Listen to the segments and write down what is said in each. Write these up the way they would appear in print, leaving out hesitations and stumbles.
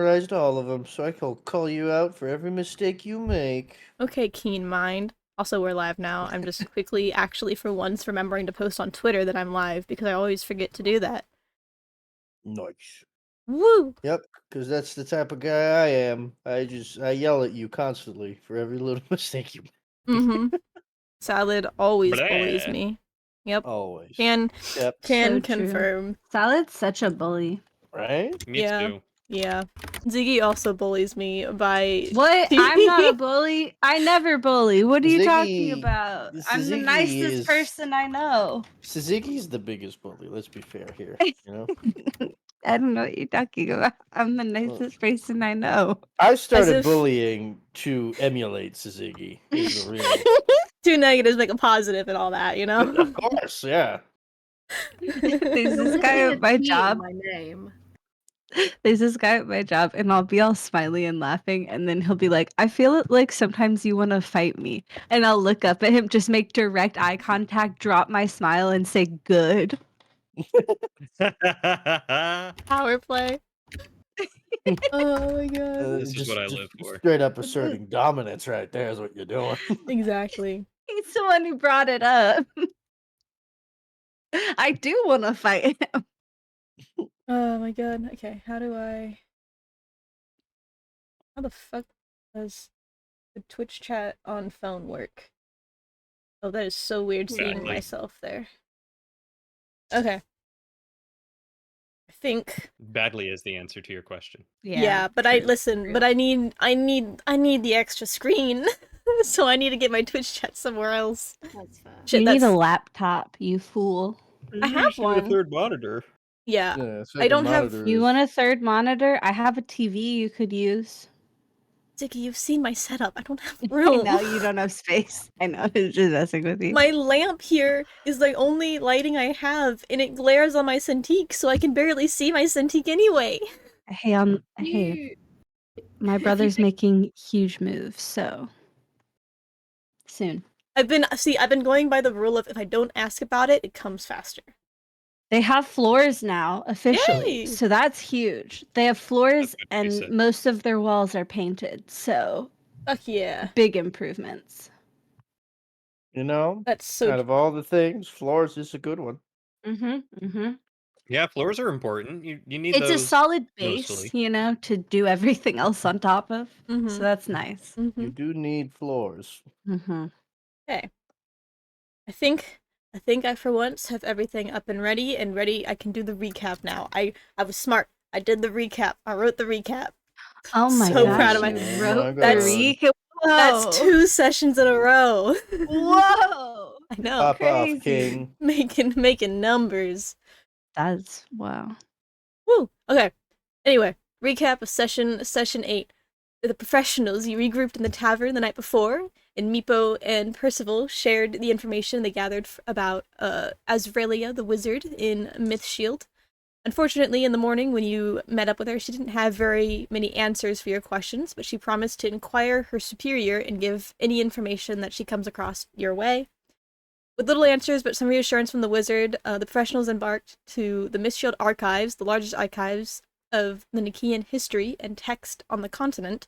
memorized all of them, so I can call you out for every mistake you make. Okay, keen mind. Also, we're live now. I'm just quickly, actually, for once, remembering to post on Twitter that I'm live because I always forget to do that. Nice. Woo! Yep, because that's the type of guy I am. I yell at you constantly for every little mistake you make. Mm-hmm. Salid always bullies Blah. me. Yep. Always. Can Yep. can So true. confirm. Salad's such a bully. Right? Me Yeah. too. Yeah. Ziggy also bullies me by What? I'm not a bully. I never bully. What are you talking Ziggy- about? I'm the Syziggy nicest is- person I know. Syziggy's the biggest bully, let's be fair here. You know? I don't know what you're talking about. I'm the nicest person I know. I started if- bullying to emulate Syziggy. Is the real. Two negatives make a positive and all that, you know? Of course, yeah. There's this guy at my job. My name. There's this guy at my job, and I'll be all smiley and laughing, and then he'll be like, "I feel it like sometimes you want to fight me," and I'll look up at him, just make direct eye contact, drop my smile, and say, "Good." Power play. Oh my god. This is what I live for. Straight up asserting dominance right there is what you're doing. Exactly. He's the one who brought it up. I do want to fight him. Oh my god. Okay, how the fuck does the Twitch chat on phone work? Oh, that is so weird seeing Badly. myself there. Okay. I think Badly is the answer to your question. yeah, but true, listen, but I need the extra screen. So I need to get my Twitch chat somewhere else. That's fair. Shit, you need a that's laptop, you fool. I have one. third monitor. Yeah. Yeah, I don't have- second You monitor want a third monitor? I have a TV you could use. Ziggy, you've seen my setup. I don't have I room. know you don't have space. I know, it's just messing with you. My lamp here is the only lighting I have, and it glares on my Cintiq, so I can barely see my Cintiq anyway. Hey, hey, my brother's making huge moves, so soon. I've been going by the rule of if I don't ask about it, it comes faster. They have floors now, officially. Yay! So that's huge. They have floors, That's good and reset. most of their walls are painted. So Fuck yeah. big improvements. You know, That's so out of all the things, floors is a good one. Yeah, floors are important. You need It's those. a solid base, mostly. you know, to do everything else on top of. Mhm. So that's nice. You do need floors. Okay. I think I for once have everything up and ready. I can do the recap now. I was smart. I did the recap. I wrote the recap. Oh my So gosh, proud of you my- wrote the That's- recap. That's 2 sessions in a row. Whoa! I know. Pop crazy. off, King. Making numbers. That's wow. Woo! Okay. Anyway, recap of session 8. The professionals you regrouped in the tavern the night before, and Meepo and Percival shared the information they gathered about Azraelia the wizard in Mythshield. Unfortunately, in the morning when you met up with her, she didn't have very many answers for your questions, but she promised to inquire her superior and give any information that she comes across your way. With little answers but some reassurance from the wizard, the professionals embarked to the Mythshield archives, the largest archives of the Naekean history and text on the continent.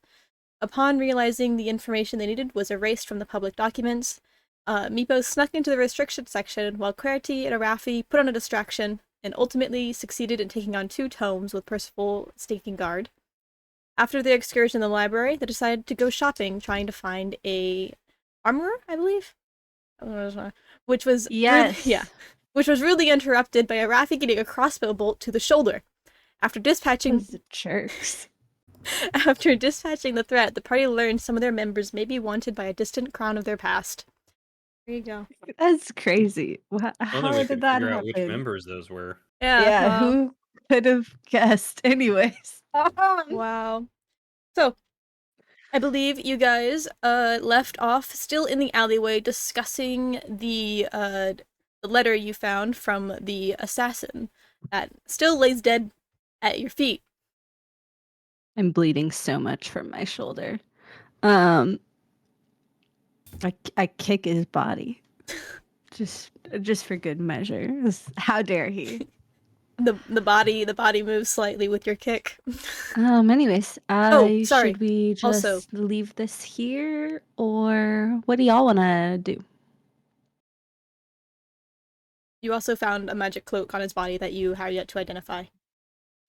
Upon realizing the information they needed was erased from the public documents, Meepo snuck into the restriction section while Querity and Arafi put on a distraction and ultimately succeeded in taking on 2 tomes with Percival staking guard. After the excursion in the library, they decided to go shopping, trying to find a armorer, I believe? Which was Yes. which was rudely interrupted by Arafi getting a crossbow bolt to the shoulder. After dispatching Those jerks. After dispatching the threat, the party learned some of their members may be wanted by a distant crown of their past. There you go. That's crazy. Only How we did could that figure out which happen? members those were. Yeah. Wow. Who could have guessed? Anyways. Wow. So, I believe you guys left off still in the alleyway discussing the letter you found from the assassin that still lays dead at your feet. I'm bleeding so much from my shoulder. I kick his body. Just for good measure. How dare he? The body moves slightly with your kick. Anyways, Oh, sorry. should we just Also- leave this here, or what do y'all want to do? You also found a magic cloak on his body that you have yet to identify.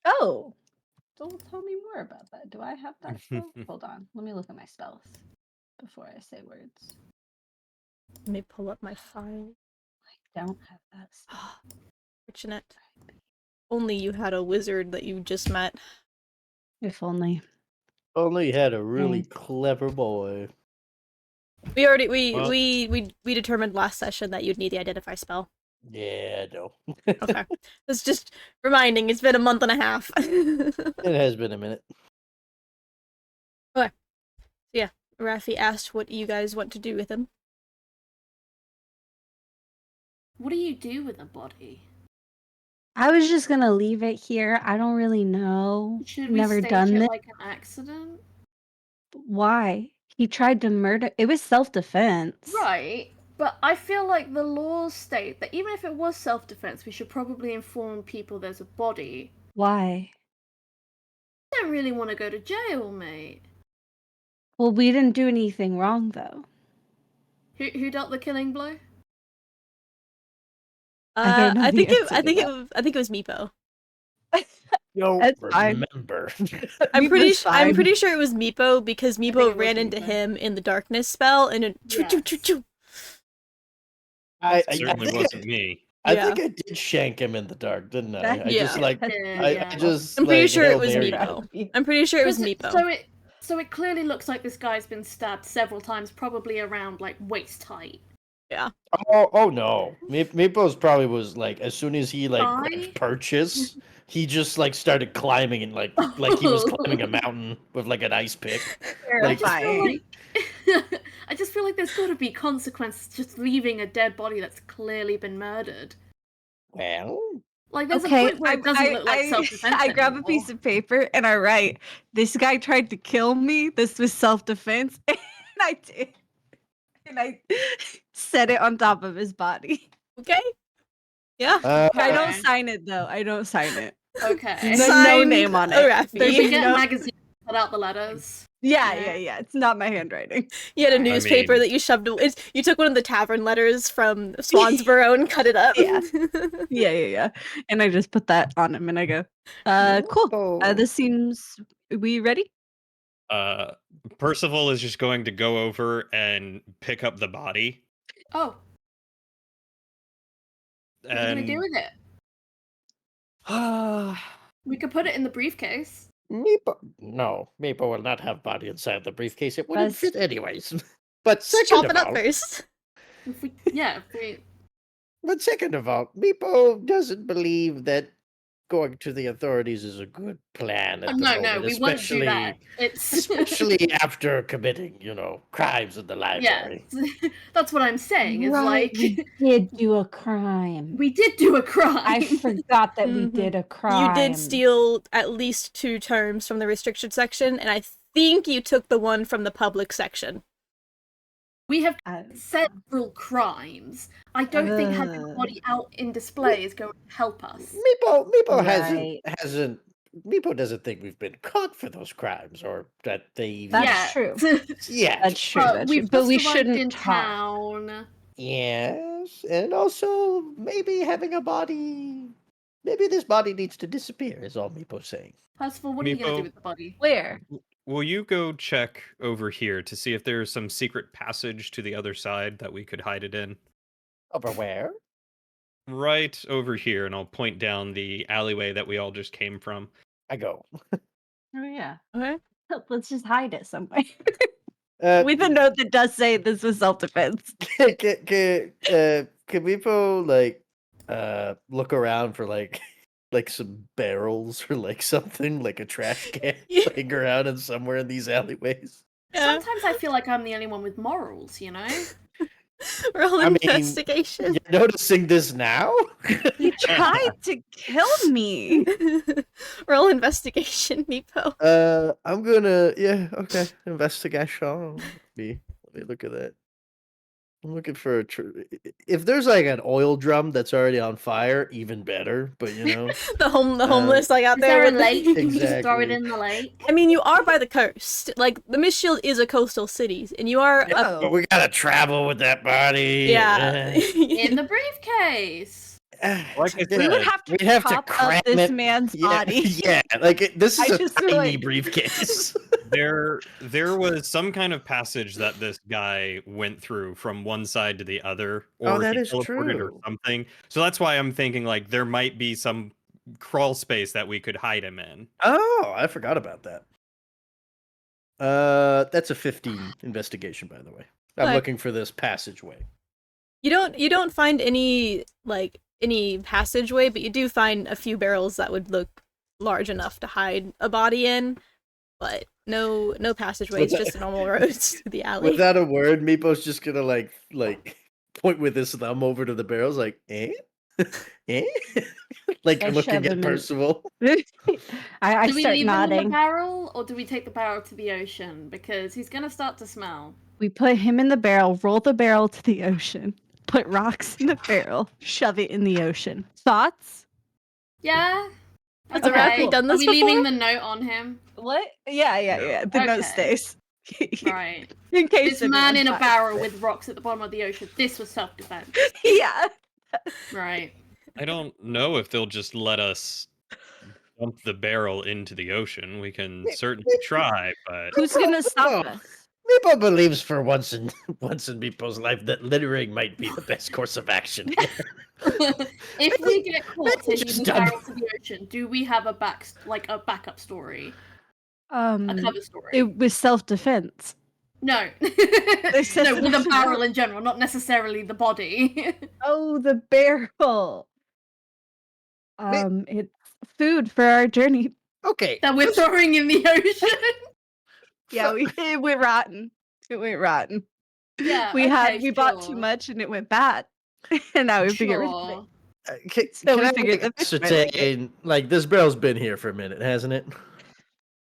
Oh, don't tell me more about that. Do I have that spell? Hold on, let me look at my spells before I say words. Let me pull up my file. I don't have that spell. Fortunate. Only you had a wizard that you just met. If only. Only had a really Nice. clever boy. We already Well- we determined last session that you'd need the identify spell. Yeah, no. Okay. It's just reminding, it's been a month and a half. It has been a minute. Raffi asked what you guys want to do with him. What do you do with a body? I was just gonna leave it here. I don't really know. Should we Never stage done it this. like an accident? Why? He tried to murder. It was self-defense. Right, but I feel like the laws state that even if it was self-defense, we should probably inform people there's a body. Why? I don't really want to go to jail, mate. Well, we didn't do anything wrong, though. Who dealt the killing blow? I don't know I the think answer to that. I think it was Meepo. Yo, That's fine. remember. I'm Meepo's fine. pretty sure it was Meepo because think Meepo it ran was into Meepo. him in the darkness spell and it choo choo choo Yes. choo. I Certainly think wasn't me. I Yeah. think I did shank him in the dark, didn't I? That- I just Yeah. like Yeah. I just I'm pretty like, sure it Hail was Mary. Meepo. I'm pretty sure it was Meepo. So it clearly looks like this guy's been stabbed several times, probably around like waist height. Oh no. Meepo's probably was like as soon as he like Thigh? grabbed purchase, he just like started climbing and like he was climbing a mountain with like an ice pick. I just feel Terrifying. like I just feel like there's got to be consequences just leaving a dead body that's clearly been murdered. Well, Like there's Okay, a point where it doesn't look like self-defense I grab a anymore. piece of paper and I write, "This guy tried to kill me. This was self-defense," and I did. And I set it on top of his body. Okay. Yeah. I don't Okay. sign it though. I don't sign it. Okay. No Signed name on it. Raffi. There's We get no- a magazine, cut out the letters. Yeah. It's not my handwriting. You had a I newspaper mean- that you shoved away. You took one of the tavern letters from Swansboro and cut it up. Yeah. Yeah. And I just put that on him and I go, cool. This seems. We ready? Percival is just going to go over and pick up the body. Oh, what are you And gonna do with it? We could put it in the briefcase. Meepo will not have body inside the briefcase. It wouldn't That's- fit anyways. But Chop second it of up all, first. Meepo doesn't believe that going to the authorities is a good plan at the No, moment, we won't do that. It's especially after committing, crimes in the yeah, library. that's what I'm saying. It's Right, like we did do a crime. we did do a crime. I forgot that we Mhm. did a crime. You did steal at least 2 terms from the restricted section, and I think you took the one from the public section. We have Uh, several crimes. I don't think having a body out in display is going to help us. Meepo Right. hasn't Meepo doesn't think we've been caught for those crimes or that they even That's true. yeah. That's true. That's true. We've But just we arrived shouldn't in talk. town. Yes, and also maybe having a body. Maybe this body needs to disappear. Is all Meepo's saying. Percival, what are you going to Meepo- do with the body? Where? will you go check over here to see if there's some secret passage to the other side that we could hide it in? Over where? Right over here, and I'll point down the alleyway that we all just came from. I go. Oh yeah. Okay. Let's just hide it somewhere. Uh, With a note that does say this was self-defense. can Meepo look around for like some barrels or like something like a trash can Yeah. laying around in somewhere in these alleyways? Yeah. Sometimes I feel like I'm the only one with morals, you know? Roll I mean, investigation. You're noticing this now? He tried to kill me. Roll investigation, Meepo. I'm gonna investigation. Let me look at that. I'm looking for if there's like an oil drum that's already on fire, even better. But the homeless like out Is there there a with lake? You just throw it Exactly. in the lake. I mean, you are by the coast. Like the Mist Shield is a coastal city, and you are Yeah, but we gotta travel with that body. yeah. In the briefcase. Like I We would said, have to We'd have to chop cram up this it. man's Yeah, body. yeah. Like this I is a just feel tiny like- briefcase. there was some kind of passage that this guy went through from one side to the other, Oh, or that he is teleported or true. something. So that's why I'm thinking like there might be some crawl space that we could hide him in. Oh, I forgot about that. That's a 15 investigation, by the way. I'm Okay. looking for this passageway. You don't find any passageway, but you do find a few barrels that would look large enough to hide a body in, but no passageway. It's just normal roads to the alley. Without a word, Meepo's just gonna like point with his thumb over to the barrels, like, eh? Eh? Like I looking shove at him in. Percival. I Do we start leave him in nodding. the barrel, or do we take the barrel to the ocean? Because he's gonna start to smell. We put him in the barrel, roll the barrel to the ocean, put rocks in the barrel, shove it in the ocean. Thoughts? Yeah. Has Arathi done this Are we leaving before? the note on him? What? Yeah. The note Okay. stays. Right. In case This man in a anyone barrel finds with rocks at the bottom of the ocean. This was self-defense. it. Yeah. Right. I don't know if they'll just let us dump the barrel into the ocean. We can certainly try, but Who's gonna stop Oh. us? Meepo believes for once in Meepo's life that littering might be the best course of action here. If we get caught taking just the done- barrel to the ocean, do we have a backup story? A cover story? It was self-defense. No. said No, with a self-defense. barrel in general, not necessarily the body. Oh, the barrel. It's food for our journey. Okay. That we're throwing in the ocean. Yeah, it went rotten. It went rotten. Yeah, We bought too sure. much and it went bad. And now we figure Sure. Can, So can we I figured the fish might like it. ascertain, like this barrel's been here for a minute, hasn't it?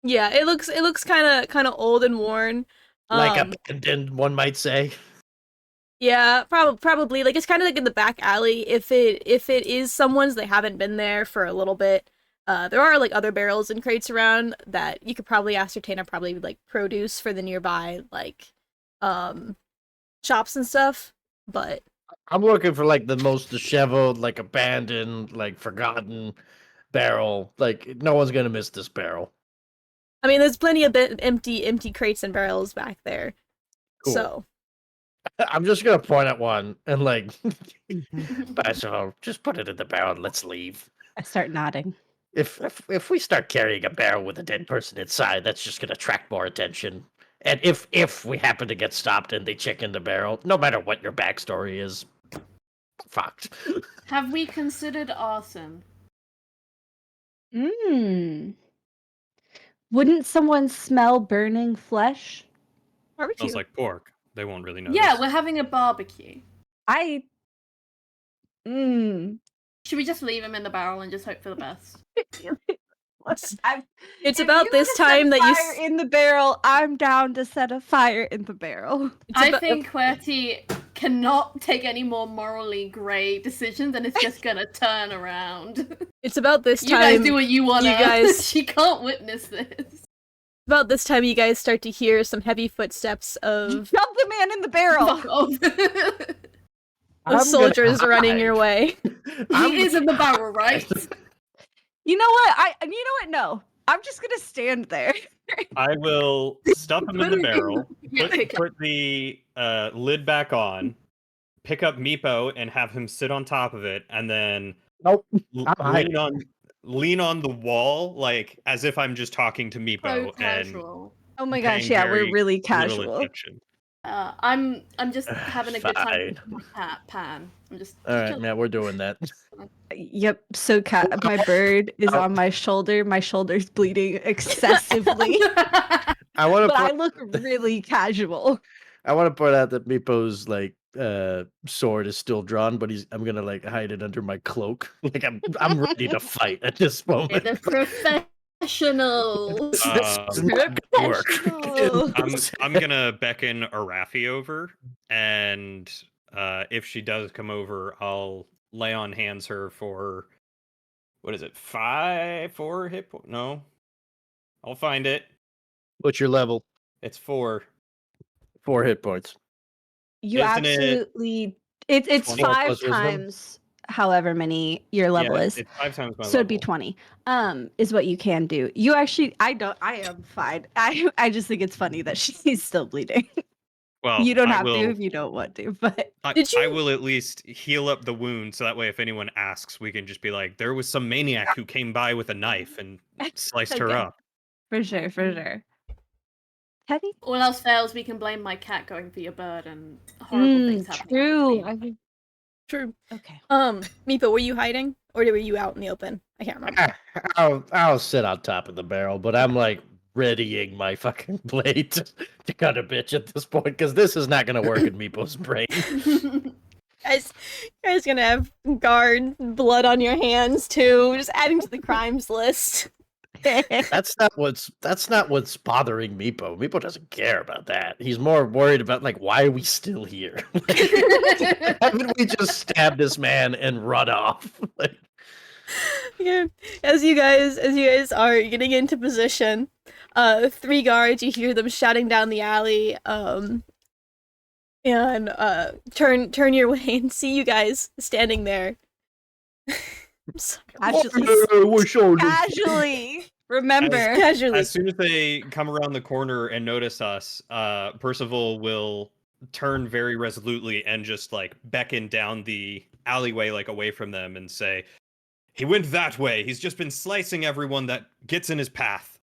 Yeah, it looks kind of old and worn. Like abandoned, one might say. Yeah, probably. Like it's kind of like in the back alley. If it is someone's, they haven't been there for a little bit. There are like other barrels and crates around that you could probably ascertain are probably like produce for the nearby like shops and stuff. But I'm looking for like the most disheveled, like abandoned, like forgotten barrel. Like no one's gonna miss this barrel. I mean, there's plenty of empty crates and barrels back there. Cool. So I'm just gonna point at one and like, Percival, just put it in the barrel and let's leave. I start nodding. If we start carrying a barrel with a dead person inside, that's just gonna attract more attention. And if we happen to get stopped and they check in the barrel, no matter what your backstory is, fucked. Have we considered arson? Wouldn't someone smell burning flesh? barbecue. smells like pork. They won't really know. Yeah, we're having a barbecue. Should we just leave him in the barrel and just hope for the best? It's about this time that you in the barrel. I'm down to set a fire in the barrel. I think QWERTY cannot take any more morally grey decisions and it's just gonna turn around. It's about this You time. guys do what you want. you guys- She can't witness this. About this time, you guys start to hear some heavy footsteps of Shove the man in the barrel. Fuck off. of soldiers running your way. He is in the barrel, right? You know what? No. I'm just gonna stand there. I will stuff him in the barrel, put the lid back on, pick up Meepo and have him sit on top of it, and then Nope. I'm lean on the wall, like as if I'm just talking to Meepo So and casual. Oh my paying gosh, yeah, very we're really little casual. attention. I'm just having a good time Fine. with Pan. I'm just All right, chilling. man, we're doing that. Yep. So my bird is on my shoulder. My shoulder's bleeding excessively. I want But I to. look really casual. I want to point out that Meepo's like sword is still drawn, but I'm gonna like hide it under my cloak. Like I'm ready to fight at this Yeah, moment. the Professional. This is not gonna work. Oh. I'm gonna beckon Arafi over, and if she does come over, I'll lay on hands her for what is it? 4 hit points? No, I'll find it. What's your level? It's 4. 4 hit points. You Isn't it absolutely. It's 20 5 plus wisdom? times however many your level Yeah, is. it's 5 times my So it'd level. be 20. Is what you can do. You actually, I am fine. I just think it's funny that she's still bleeding. Well, You don't I have to will. if you don't want to, but Did I you- will at least heal up the wound, so that way, if anyone asks, we can just be like, "There was some maniac who came by with a knife and sliced her Okay. up." for sure. Teddy? All else fails, we can blame my cat going for your bird and horrible things happening. True. True. Okay. Meepo, were you hiding or were you out in the open? I can't remember. I'll sit on top of the barrel, but I'm like readying my fucking blade to cut a bitch at this point because this is not gonna work in Meepo's brain. Guys gonna have guard blood on your hands too, just adding to the crimes list. That's not what's bothering Meepo. Meepo doesn't care about that. He's more worried about like why are we still here? Haven't we just stabbed this man and run off? Like, Yeah. As you guys are getting into position, 3 guards, you hear them shouting down the alley, and turn your way and see you guys standing there. I'm sorry. Casually. Remember. Casually. As soon as they come around the corner and notice us, Percival will turn very resolutely and just like beckon down the alleyway, like away from them, and say, "He went that way. He's just been slicing everyone that gets in his path."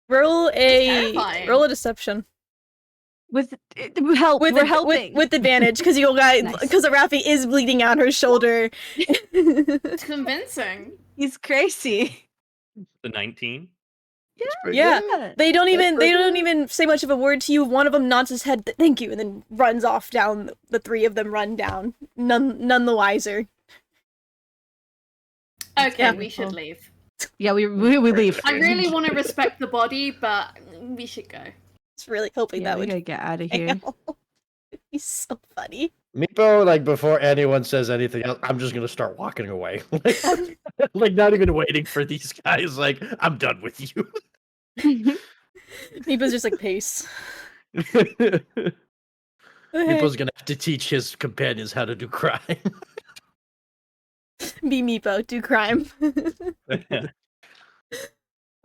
Roll terrifying. a deception. With help. We're With helping. with advantage because you guys Nice. because Arafi is bleeding out her shoulder. It's convincing. He's crazy. The 19. Yeah. They don't even say much of a word to you. One of them nods his head, thank you, and then runs off down. The 3 of them run down, none the wiser. Okay, Yeah. we should leave. Yeah, we leave. I really want to respect the body, but we should go. I was really hoping Yeah, that we would gotta get out of here. fail. It'd be so funny. Meepo, like before anyone says anything else, I'm just gonna start walking away. Like not even waiting for these guys. Like I'm done with you. Meepo's just like, peace. Okay. Meepo's gonna have to teach his companions how to do crime. Be Meepo, do crime.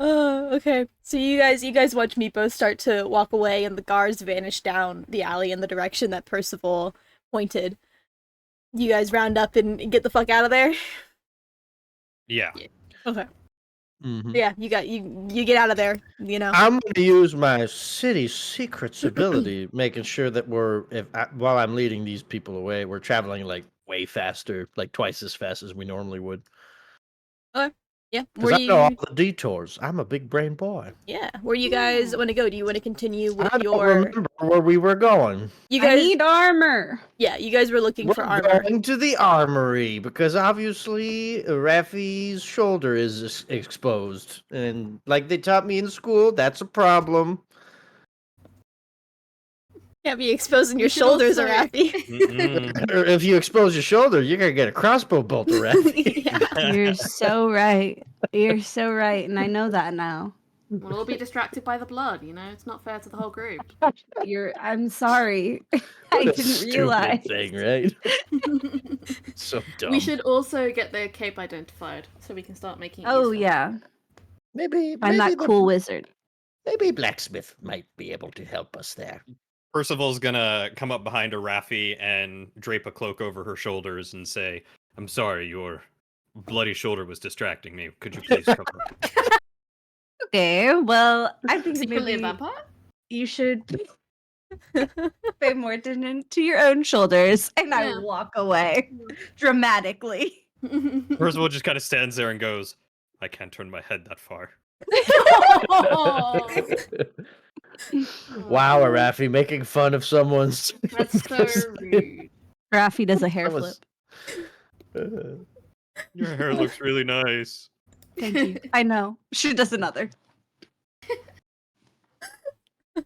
Okay. So you guys watch Meepo start to walk away, and the guards vanish down the alley in the direction that Percival pointed. You guys round up and get the fuck out of there. Yeah. Okay. Mhm. Yeah, you get out of there. You know. I'm gonna use my city secrets ability, making sure that while I'm leading these people away, we're traveling like way faster, like twice as fast as we normally would. Yeah. Because I know all the detours. I'm a big brain boy. Yeah. Where you guys want to go? Do you want to continue with I don't your? remember where we were going. You I guys. need armor. Yeah, you guys were looking We're for armor. going to the armory because obviously Raffi's shoulder is exposed, and like they taught me in school, that's a problem. Can't be exposing your You should shoulders, also- Arafi. Mm-mm. Or if you expose your shoulder, you're gonna get a crossbow bolt, Raffi. Yeah. You're so right. You're so right, and I know that now. We'll all be distracted by the blood, you know? It's not fair to the whole group. I'm sorry. I What a didn't stupid realize. thing, right? So dumb. We should also get the cape identified so we can start making it Oh useful. yeah. maybe Find that cool wizard. Maybe blacksmith might be able to help us there. Percival's gonna come up behind Arafi and drape a cloak over her shoulders and say, "I'm sorry, your bloody shoulder was distracting me. Could you please cover it?" Okay, well, I think Secretly a maybe vampire? you should pay more attention to your own shoulders, and I Yeah. walk away dramatically. Percival just kind of stands there and goes, "I can't turn my head that far." Wow, Raffi, making fun of someone's. That's so rude. Rafi does a hair That was- flip. Your hair looks really nice. Thank you. I know. She does another. But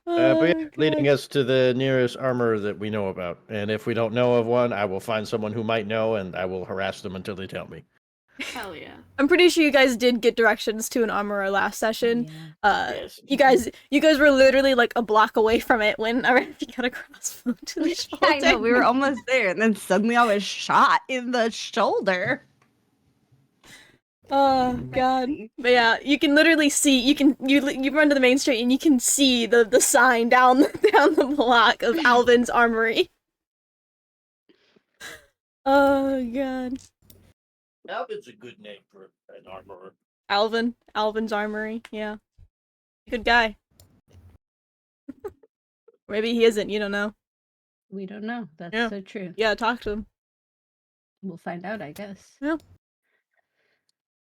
yeah, Oh, leading God. us to the nearest armor that we know about. And if we don't know of one, I will find someone who might know, and I will harass them until they tell me. Hell yeah. I'm pretty sure you guys did get directions to an armorer last session. Yes. You guys were literally like a block away from it when Arathi got a crossbow to the shoulder. I know, we were almost there, and then suddenly I was shot in the shoulder. Oh God! But yeah, you can literally see. You run to the main street and you can see the sign down the block of Alvin's Armory. Oh God! Alvin's a good name for an armorer. Alvin's Armory. Yeah, good guy. Maybe he isn't. You don't know. We don't know. That's Yeah. so true. Yeah, talk to him. We'll find out, I guess. Yeah.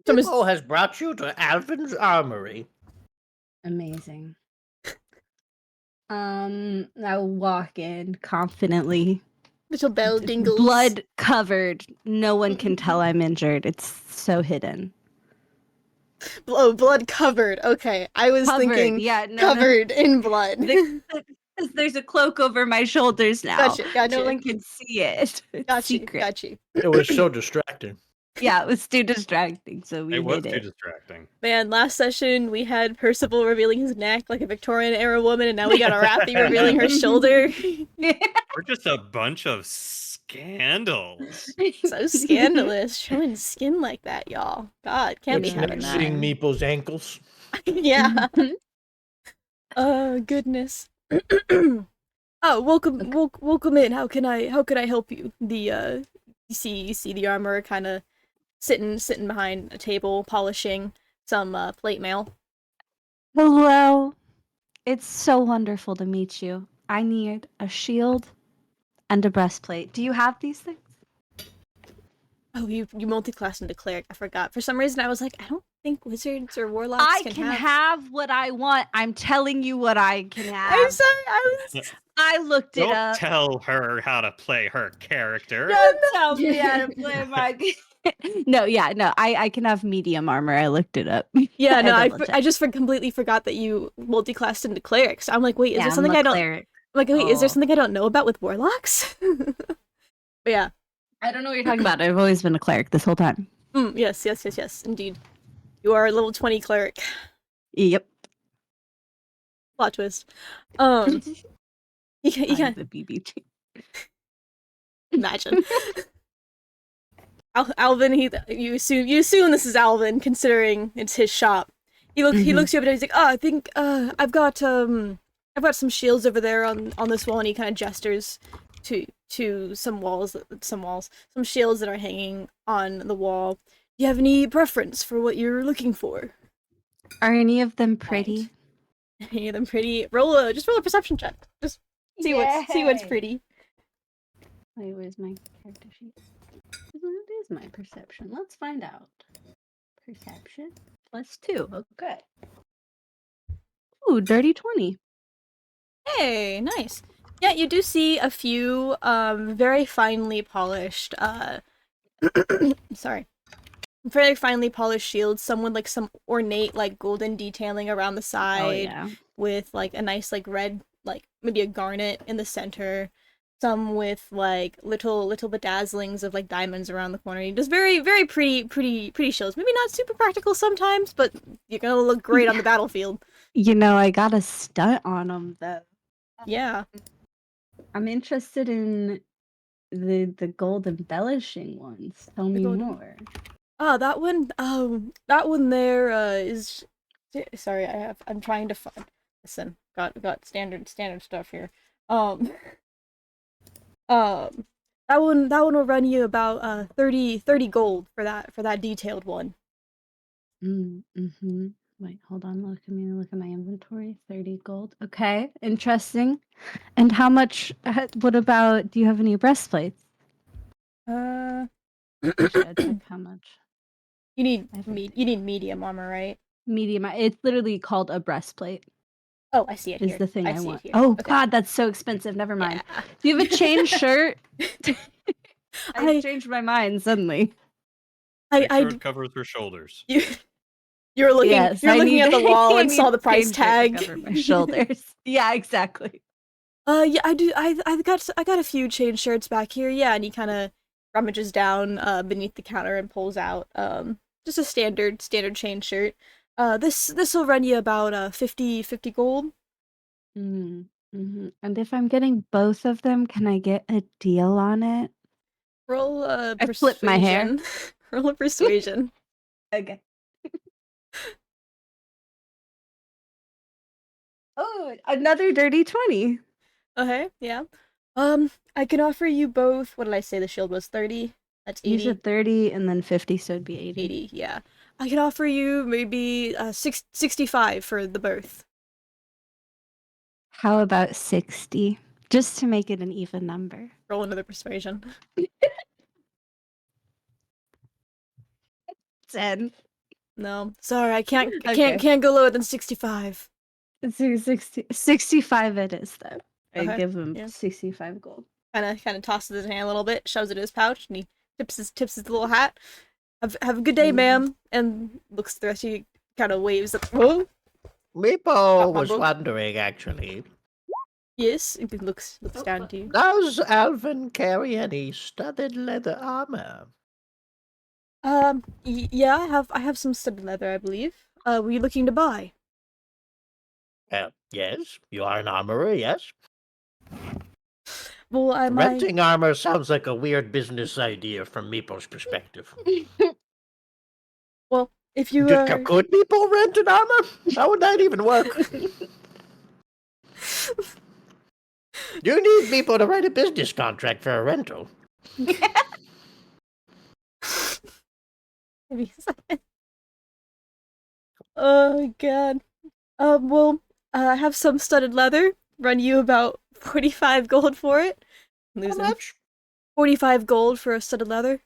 Nico has brought you to Alvin's Armory. Amazing. I walk in confidently. Little bell dingles. Blood covered. No one can tell I'm injured. It's so hidden. Oh, blood covered. Okay, I was Covered, thinking yeah, no, covered in blood. There's a cloak over my shoulders now. Gotcha. No one can see it. It's Got you. secret. Got you. It was so distracting. Yeah, it was too distracting, so we It was hid too it. distracting. Man, last session we had Percival revealing his neck like a Victorian era woman, and now we got Arathi revealing her shoulder. We're just a bunch of scandals. So scandalous, showing skin like that, y'all. God, can't be Yeah. having that. Seeing Meeple's ankles. Yeah. Oh goodness. Oh, welcome in. How can I help you? You see the armor kind of sitting behind a table polishing some plate mail. Hello. It's so wonderful to meet you. I need a shield and a breastplate. Do you have these things? Oh, you multi-class into cleric. I forgot. For some reason, I was like, I don't think wizards or warlocks I can can have. have what I want. I'm telling you what I can have. I'm sorry. I looked it Don't up. tell her how to play her character. Don't tell me how to play my No, I can have medium armor. I looked it up. Yeah, no, double-checked. I just completely forgot that you multi-classed into clerics. I'm like, wait, is Yeah, there I'm something a I don't? cleric. I'm like, wait, is there Oh. something I don't know about with warlocks? But yeah. I don't know what you're talking about. I've always been a cleric this whole time. Yes, indeed. You are a level 20 cleric. Yep. Plot twist. You I'm can the BBT. imagine. Alvin, you assume this is Alvin, considering it's his shop. He looks you up and he's like, oh, I think I've got some shields over there on this wall, and he kind of gestures to some shields that are hanging on the wall. Do you have any preference for what you're looking for? Are any of them pretty? Any of them pretty? Roll a perception check. Just see what's pretty. Wait, where's my character sheet? What is my perception? Let's find out. Perception +2. Okay. Ooh, dirty 20. Hey, nice. Yeah, you do see a few very finely polished very finely polished shields, some with like some ornate like golden detailing around the side, Oh yeah. with like a nice like red, like maybe a garnet in the center, some with like little bedazzlings of like diamonds around the corner. Just very pretty shields. Maybe not super practical sometimes, but you're gonna look great on the battlefield. You know, I got a stunt on them though. Yeah. I'm interested in the gold embellishing ones. Tell me gold- more. Ah, that one there is. Sorry, I'm trying to find. Listen, got standard stuff here. That one will run you about 30 gold for that detailed one. Mm-hmm. Wait, hold on. Look at my inventory. 30 gold. Okay, interesting. And how much? What about? Do you have any breastplates? Should I check how much? You need Everything. you need medium armor, right? Medium. It's literally called a breastplate. Oh, I see it Is here. the thing I see want. it here. Oh Okay. God, that's so expensive. Never mind. Yeah. Do you have a chain shirt? I- I changed my mind suddenly. Make I sure it covers her shoulders. you're looking Yes, you're I looking need at the wall I and saw need the price chain shirt to tag. cover my shoulders. Yeah, exactly. Yeah, I do. I got a few chain shirts back here. Yeah, and he kind of rummages down beneath the counter and pulls out just a standard chain shirt. This will run you about 50 gold. And if I'm getting both of them, can I get a deal on it? Roll I flipped my hair. persuasion. Roll a persuasion. Okay. Oh, another dirty 20. Okay, yeah. I can offer you both. What did I say? The shield was 30. That's 80. You said 30 and then 50, so it'd be 80. 80, yeah. I can offer you maybe 65 for the both. How about 60? Just to make it an even number. Roll another persuasion. 10. No, sorry, I can't Okay. can't go lower than 65. 65 it is, though. I Okay, give him yeah. 65 gold. Kind of tosses his hand a little bit, shoves it in his pouch, and he tips his little hat. Have a good day, ma'am. And looks at the rest of you, kind of waves at. Oh, Meepo was Bumble. wondering, actually, yes. And he looks down to you. does Alvin carry any studded leather armor? Yeah, I have some studded leather, I believe. Were you looking to buy? Yes, you are an armorer, yes? Well, Renting armor sounds like a weird business idea from Meepo's perspective. Well, if you Could Meepo rent an armor? How would that even work? You need Meepo to write a business contract for a rental. Oh god. Well, I have some studded leather. Run you about 45 gold for it. How Losing much? 45 gold for a studded leather.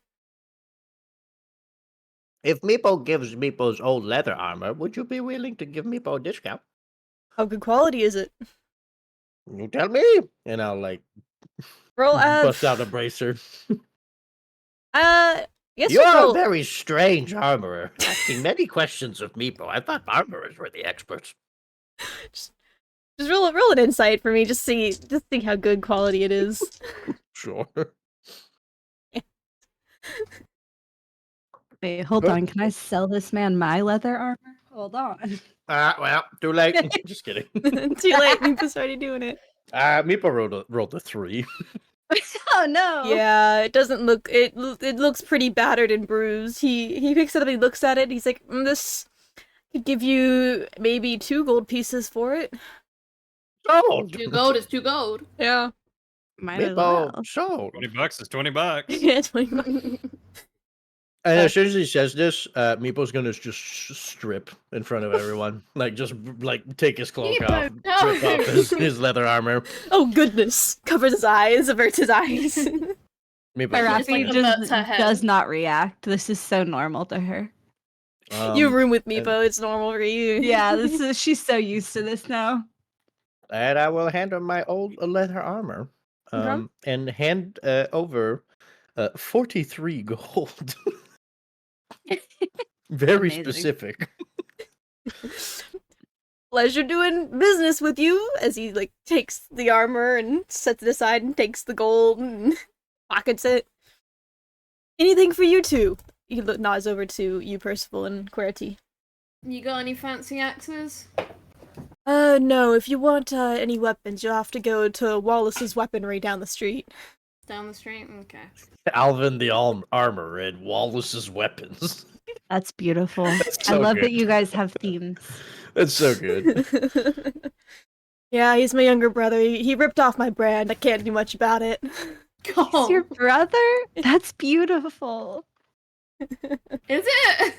If Meepo gives Meepo's old leather armor, would you be willing to give Meepo a discount? How good quality is it? You tell me. And I'll, Roll bust out a bracer. yes, You are a roll. very strange armorer, asking many questions of Meepo. I thought armorers were the experts. Just roll an insight for me. Just see how good quality it is. Sure. Wait, hold on. Can I sell this man my leather armor? Hold on. Well, too late. Just kidding. Too late. Meepo's already doing it. Meepo rolled a 3. Oh no. Yeah, it doesn't look. It looks pretty battered and bruised. He picks it up. He looks at it. He's like, this could give you maybe 2 gold pieces for it. Sold. 2 gold is 2 gold. Yeah. Might as Meepo, well. sold. $20 is $20. Yeah, 20 bucks. And as soon as he says this, Meepo's gonna just strip in front of everyone, just take his cloak off, Meepo, no. strip off his leather armor. Oh goodness! Covers his eyes, averts his eyes. Meepo, Just like Arafi averts just her head. does not react. This is so normal to her. You room with Meepo. It's normal for you. Yeah, she's so used to this now. and I will hand him my old leather armor, and hand over 43 gold. Very Amazing. specific. Pleasure doing business with you. As he takes the armor and sets it aside and takes the gold and pockets it. Anything for you two? He nods over to you, Percival and Querty. You got any fancy axes? No. If you want any weapons, you'll have to go to Wallace's weaponry down the street. Down the street? Okay. Alvin the armor and Wallace's weapons. That's beautiful. That's so I love good. that you guys have themes. That's so good. Yeah, he's my younger brother. He ripped off my brand. I can't do much about it. Is your brother? That's beautiful. Is it?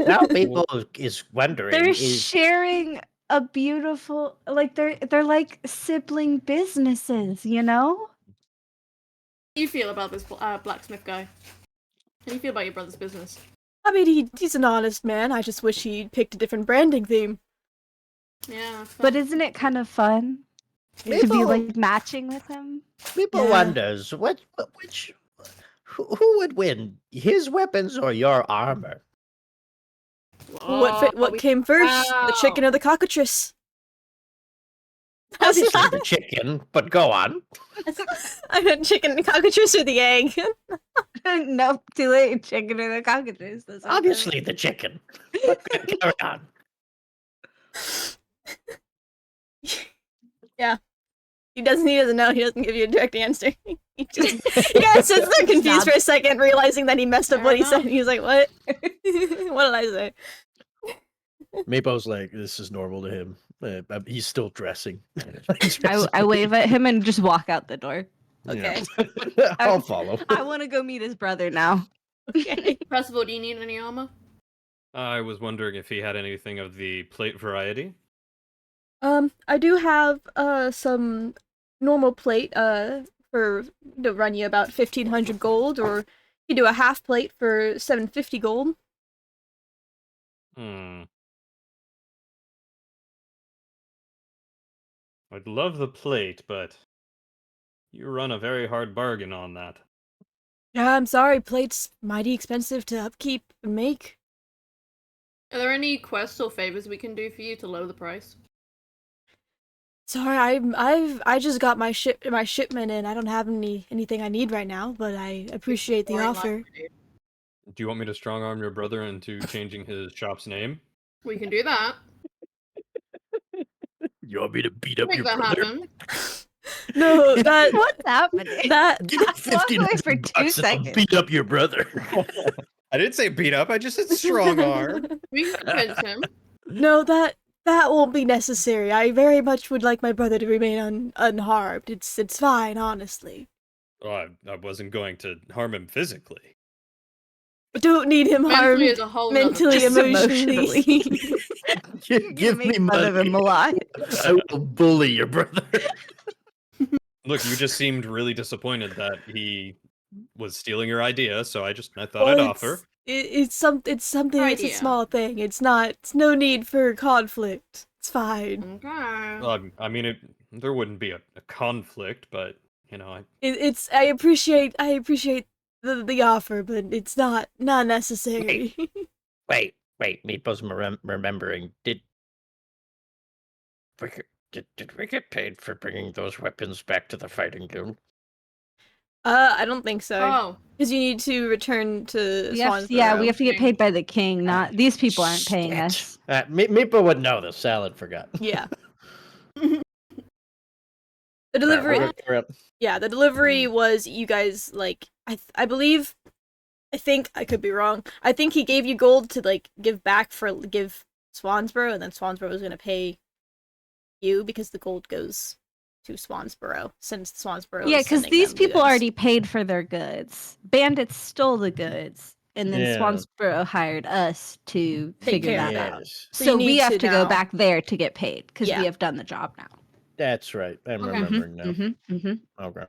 Now people is wondering. They're sharing a beautiful, they're like sibling businesses, you know? How do you feel about this blacksmith guy? How do you feel about your brother's business? I mean, he's an honest man. I just wish he'd picked a different branding theme. Yeah, that's But fair. isn't it kind of fun to be People- like matching with him? People Yeah. wonders who would win, his weapons or your armor? What came first, the chicken or the cockatrice? Obviously the chicken, but go on. I meant chicken and cockatrice or the egg. Nope, too late. Chicken or the cockatrice. Those are Obviously the chicken. But carry on. Yeah. He doesn't know. He doesn't give you a direct answer. He kind of sits there confused for a second, realizing that he messed up what he said. He was like, what? What did I say? Mapo's like, this is normal to him. He's still dressing. I wave at him and just walk out the door. Okay. Yeah. I'll follow. I want to go meet his brother now. Okay. Percival, do you need any armor? I was wondering if he had anything of the plate variety. I do have some normal plate for to run you about 1,500 gold, or you do a half plate for 750 gold. I'd love the plate, but you run a very hard bargain on that. Yeah, I'm sorry, plate's mighty expensive to upkeep and make. Are there any quests or favors we can do for you to lower the price? Sorry, I just got my shipment in. I don't have anything I need right now, but I appreciate the Boring offer. life, dude. Do you want me to strong arm your brother into changing his shop's name? We can do that. You want me to beat up Make your that brother? happen. No, that What's happening? that Give me Walk away for 1,500 2 bucks and I'll seconds. beat up your brother. I didn't say beat up, I just said strong arm. We can convince him. No, that won't be necessary. I very much would like my brother to remain unharmed. It's fine, honestly. Well, I wasn't going to harm him physically. I don't need him Mentally harmed as a whole. nother mentally, thing. Just emotionally. Give me Make fun of him a money. lot. I will bully your brother. Look, you just seemed really disappointed that he was stealing your idea, so I thought Well, I'd offer. It's something. It's a Idea. small thing. It's not. It's no need for conflict. It's fine. Okay. I mean, there wouldn't be a conflict, but you know, It's. I appreciate the offer, but it's not necessary. Wait, Meepo's remembering. Did we get paid for bringing those weapons back to the fighting guild? I don't think so. Oh, Because you need to return to We Swansboro. have to get paid by the king. Not these people aren't paying Shit. us. Meepo would know this. Salad forgot. Yeah. The delivery. Yeah, the delivery was you guys like I believe. I think I could be wrong. I think he gave you gold to like give Swansboro, and then Swansboro was gonna pay you because the gold goes to Swansboro since Swansboro. Yeah, is because sending these them people goods. already paid for their goods. Bandits stole the goods, and then Yeah. Swansboro hired us to Take figure care of that that. out. Yes, So So you we need have to to now- go back there to get paid because Yeah. we have done the job now. that's right. I'm Okay. remembering now. Mm-hmm. Okay.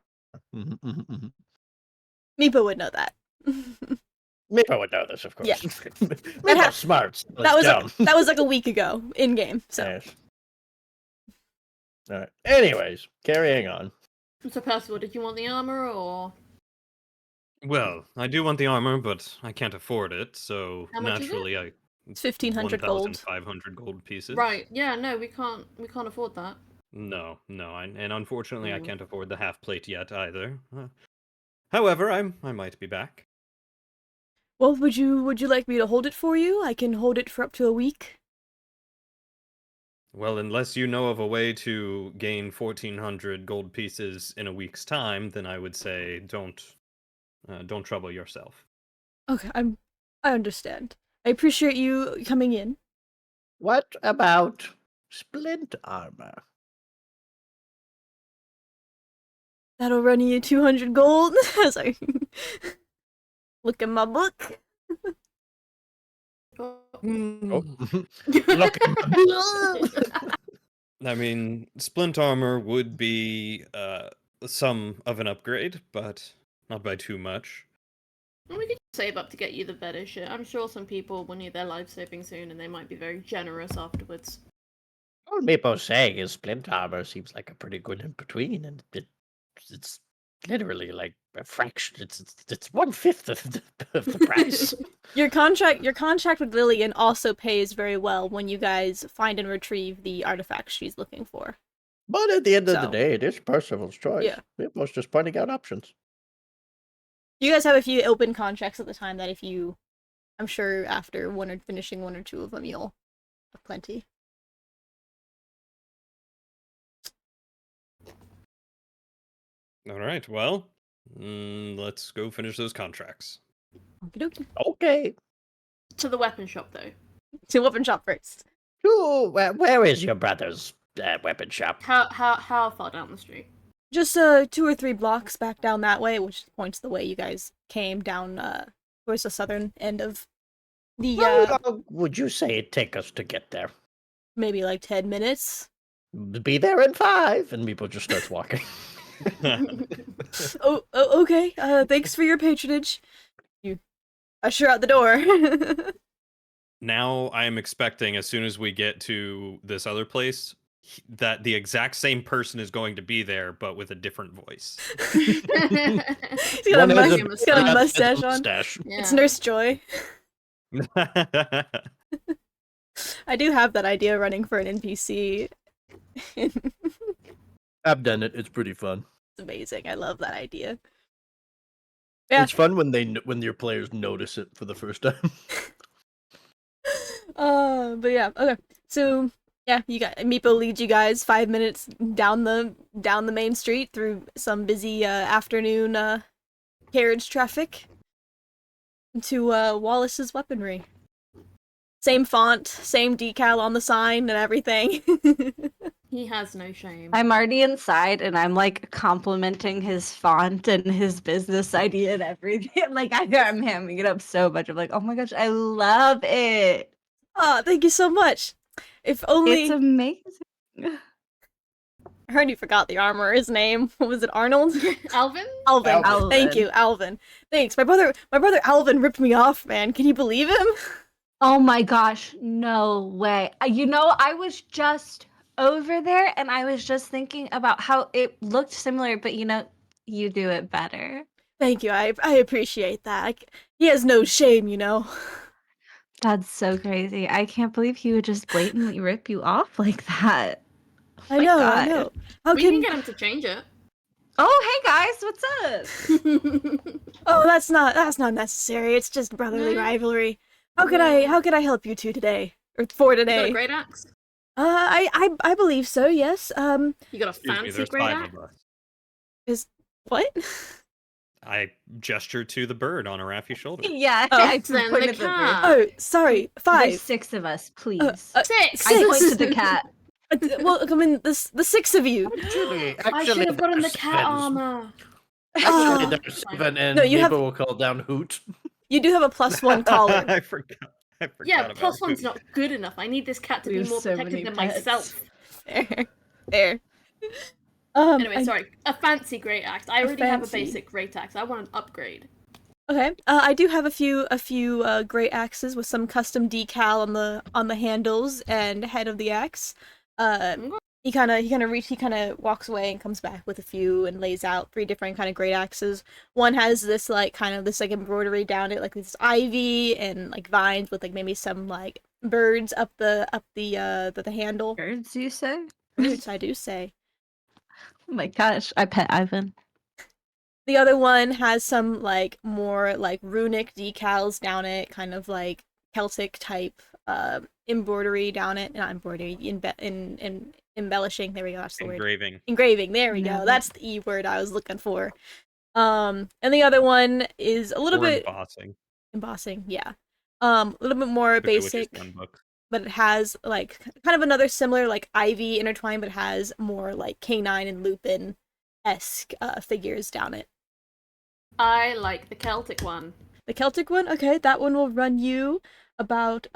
Mhm. Meepo would know that. Meepo would know this, of course. Yeah. Meepo's smart. that was dumb. that was like a week ago in game. So Yes. All right. Anyways, carrying on. so Percival, did you want the armor or? well, I do want the armor, but I can't afford it, so How much is it? naturally it's 1,500 gold. 1,500 gold pieces. Right. Yeah. No, we can't afford that. No, and unfortunately, I Mm. can't afford the half plate yet either. However, I might be back. Well, would you like me to hold it for you? I can hold it for up to a week. Well, unless you know of a way to gain 1,400 gold pieces in a week's time, then I would say don't trouble yourself. Okay, I understand. I appreciate you coming in. What about splint armor? That'll run you 200 gold. I was like, look at my book. Oh. Mm. Look at my I mean, splint armor would be some of an upgrade, but not by too much. Well, we could save up to get you the better shit. I'm sure some people will need their life saving soon, and they might be very generous afterwards. What Meepo's saying is splint armor seems like a pretty good in between, and it's literally like a fraction. It's 1/5 of the price. Your contract with Lillian also pays very well when you guys find and retrieve the artifacts she's looking for. But at the end of the So, day, it is Percival's choice. yeah. It was just pointing out options. You guys have a few open contracts at the time that I'm sure after finishing one or two of them, you'll have plenty. All right. Well, let's go finish those contracts. Okie dokie. Okay. To the weapon shop, though. To weapon shop first. So, where is your brother's weapon shop? How far down the street? Just 2 or 3 blocks back down that way, which points the way you guys came down towards the southern end of the How long would you say it take us to get there? maybe like 10 minutes. Be there in 5, and Meepo just starts walking. Oh, okay. Thanks for your patronage. You usher out the door. Now I am expecting, as soon as we get to this other place, that the exact same person is going to be there, but with a different voice. He's got a mustache on. Yeah. It's Nurse Joy. I do have that idea running for an NPC. It's I've done it. It's pretty fun. amazing. I love that idea. Yeah. It's fun when your players notice it for the first time. But yeah, okay. So yeah, Meepo leads you guys 5 minutes down the main street through some busy afternoon carriage traffic to Wallace's weaponry. Same font, same decal on the sign and everything. He has no shame. I'm already inside and I'm like complimenting his font and his business idea and everything. Like I'm hamming it up so much. I'm like, oh my gosh, I love it. Oh, thank you so much. If only It's amazing. I heard you forgot the armorer's name. What was it, Arnold? Alvin? Alvin. Alvin. Thank you, Alvin. Thanks. My brother Alvin ripped me off, man. Can you believe him? Oh my gosh, no way. I was just over there and I was just thinking about how it looked similar, but you do it better. Thank you. I appreciate that. He has no shame, That's so crazy. I can't believe he would just blatantly rip you off like that. I my know. God. How We can can get him to change it. Oh, hey guys, what's up? Oh, that's not necessary. It's just brotherly No. rivalry. How could I help you two today? Or for You got today? a great axe? I believe so, yes. You got a Excuse me, fancy there's great 5 axe? of us. Is what? I gestured to the bird on Arafi's shoulder. Yeah, Oh, I then pointed the at the bird. cat. Oh, sorry. There's 5. 6 of us, please. 6! I point to the cat. Well, I mean, the 6 of you. I should have gotten the there's cat 7. armor. Actually, Oh. there's 7, and No, you Meepo have- will call down Hoot. You do have a +1 collar. I forgot. Yeah, about +1's Hoot. not good enough. I need this cat to We be have more so protected many than pets. myself. There. Anyway, I- sorry. A fancy great axe. I already have a fancy. basic great axe. I want an upgrade. Okay. I do have a few great axes with some custom decal on the handles and head of the axe. He kind of walks away and comes back with a few and lays out 3 different kind of great axes. One has this like embroidery down it, like this ivy and like vines with like maybe some like birds up the handle. Birds, you say? Birds, I do say. Oh my gosh, I pet Ivan. The other one has some like more like runic decals down it, kind of like Celtic type embroidery down it. Not embroidery, embellishing. There we go. That's the word. Engraving. Engraving. There we No. go. That's the E word I was looking for. And the other one is a little Or bit embossing. Yeah. A little bit more Look at Witch's basic, Gunbook. but it has like kind of another similar like ivy intertwined, but it has more like canine and lupin-esque figures down it. I like the Celtic one. The Celtic one, okay, that one will run you about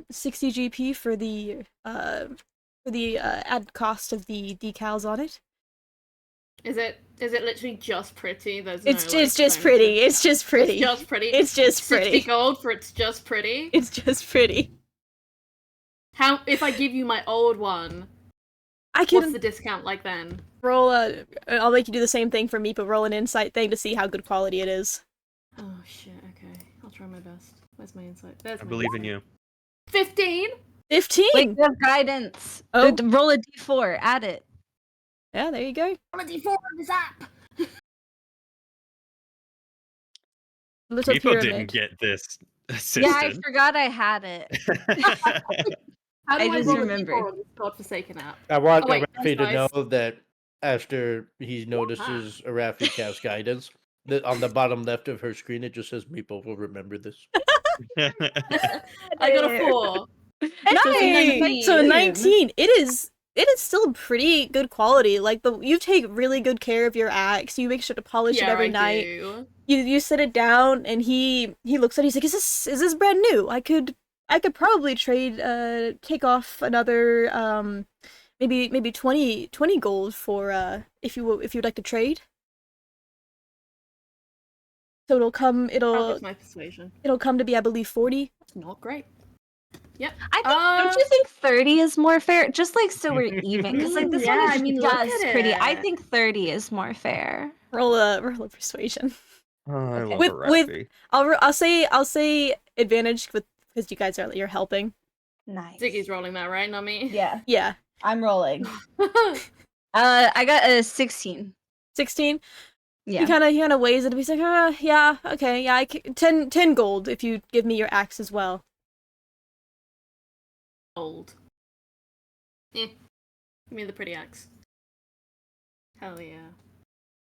60 GP for the add cost of the decals on it. Is it literally just pretty? There's It's no, like, just bonus. pretty. It's just pretty. It's just pretty. It's just 60 pretty. gold for it's just pretty. It's just pretty. How if I give you my old one, I What's can the discount like then? roll a. I'll make you do the same thing for me, but roll an insight thing to see how good quality it is. Oh shit. Okay, I'll try my best. Where's my insight? There's I my believe in insight. you. 15. 15. Wait, you have guidance. Oh. Roll a d4. Add it. Yeah, there you go. I'm a D4 on this app. Little People pyramid. didn't get this Yeah, I assistant. forgot I had it. How do I I, just roll remembered. a D4 on this godforsaken app? I want Oh, wait, Arafi to nice. know that after he notices Arafi casts guidance, that on the bottom left of her screen it just says Meeple will remember this. I got a 4. Nice. So 19. It is still pretty good quality. Like you take really good care of your axe. You make sure to polish it every night. Do. You set it down, and he looks at it. He's like, is this brand new? I could probably take off another maybe 20 gold for if you'd like to trade. So How goes my persuasion? it'll come to be, I believe, 40. Not great. Yep. Don't you think 30 is more fair? Just like so we're even, because like this Yeah, one I is mean, look just at pretty. I it. think 30 is more fair. Roll a persuasion. Oh, I love With- Arafi. I'll say advantage because you guys you're helping. Nice. Ziggy's rolling that, right? Not me. Yeah, Yeah. I'm rolling. I got a 16. 16. Yeah. He kind of weighs it. He's like, yeah, okay, yeah, 10 gold if you give me your axe as well. Old. Give me the pretty axe. Hell yeah.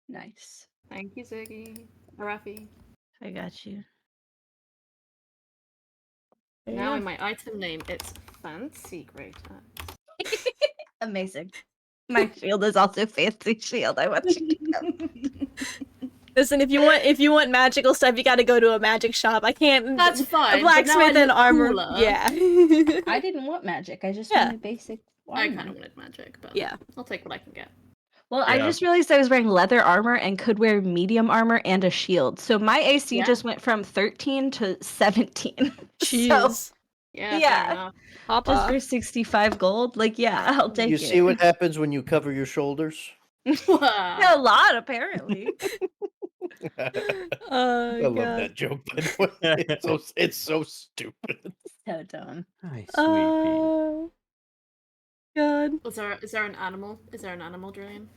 Nice. Thank you, Ziggy. Arafi. I got you. Now in my item name, it's Fancy Great Axe. Amazing. My shield is also fancy shield. I want you to know. Listen, if you want magical stuff, you got to go to a magic shop. I can't. That's fine. A but now blacksmith I and look armor. cooler. Yeah. I didn't want magic. I just Yeah. wanted basic armor. I kind of wanted magic, but Yeah. I'll take what I can get. Well, I Yeah. just realized I was wearing leather armor and could wear medium armor and a shield. So my AC Yeah. just went from 13 to 17. Jeez. So Yeah, Yeah. fair enough. Hoppa. just for 65 gold, like yeah, I'll take You it. see what happens when you cover your shoulders? A lot apparently. Oh, I love God. that joke, by the way. It's so stupid. So dumb. Hi, sweet God. Is there an animal? Is there an animal, Drillian?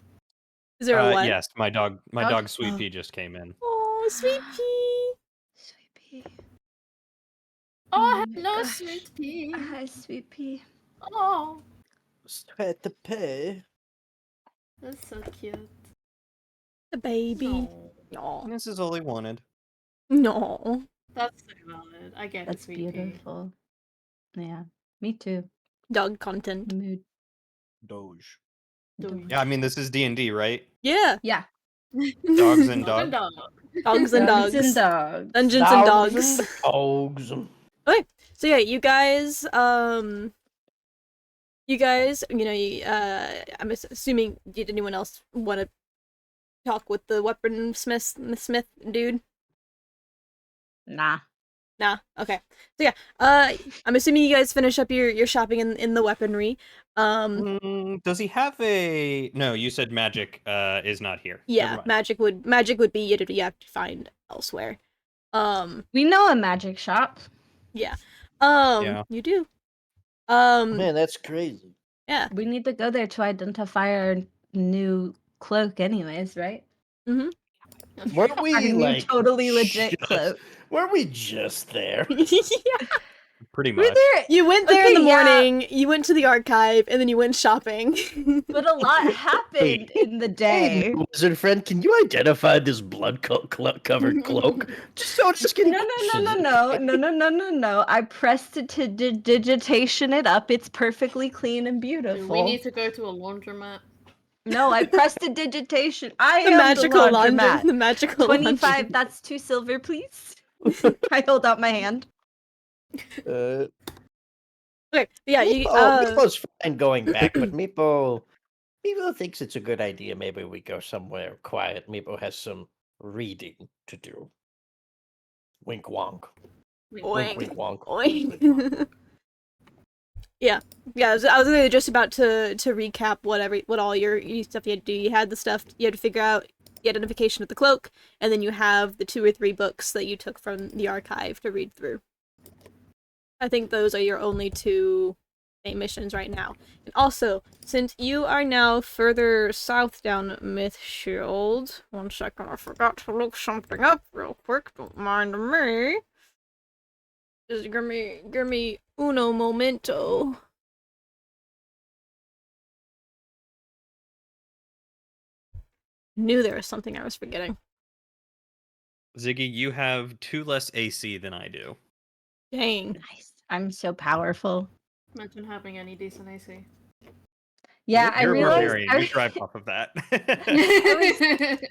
Is there a what? Yes, my dog Dog? Sweet Oh. Pea just came in. Oh, sweet pea. Sweet pea. Oh, my hello, gosh. sweet pea. Hi, sweet pea. Oh, Sweat the pay. that's so cute. The baby. No, No. This is all he wanted. No. that's so valid. I get That's it, sweet pea. beautiful. Yeah, me too. Dog content. Mood. Doge. Doge. Yeah, I mean this is D&D, right? Yeah. Yeah. Dogs and Dog dogs. and dog. Dogs and dogs. and dogs. Dungeons and dogs. Dogs. So yeah, you guys, I'm assuming, did anyone else want to talk with the smith dude? Nah. Nah. Okay. So yeah, I'm assuming you guys finish up your shopping in the weaponry. Does he have a? No, you said magic is not here. Never Yeah, mind. magic would be you have to find elsewhere. We know a magic shop. Yeah. Yeah. You do. Mm. Man, that's crazy. Yeah. We need to go there to identify our new cloak anyways, right? Mm-hmm. Weren't Our we new like totally legit just- cloak. Weren't we just there? Yeah. Pretty We're much. there, You went there in Okay, the yeah. morning, you went to the archive, and then you went shopping. but a lot happened in the day. Hey, wizard friend, can you identify this blood-covered cloak? Just getting No. I pressed it to digitation it up. It's perfectly clean and Do beautiful. we need to go to a laundromat? No, I pressed the digitation. I The am magical the laundry. laundromat. The magical 25, laundry. that's 2 silver, please. I hold out my hand. Okay, Yeah, you Meepo's fine going back, but Meepo thinks it's a good idea. Maybe we go somewhere quiet. Meepo has some reading to do. Wink wonk. Oink. Wink wonk. Oink. Yeah, I was really just about to recap what all your stuff you had to do. You had the stuff you had to figure out the identification of the cloak, and then you have the 2 or 3 books that you took from the archive to read through. I think those are your only 2 main missions right now. And also, since you are now further south down Myth Shield, 1 second, I forgot to look something up real quick. Don't mind me. Just give me uno momento. Knew there was something I was forgetting. Ziggy, you have 2 less AC than I do. Dang. Nice. I'm so powerful. Imagine having any decent AC. Yeah, I You're a realized barbarian. You thrive off of that.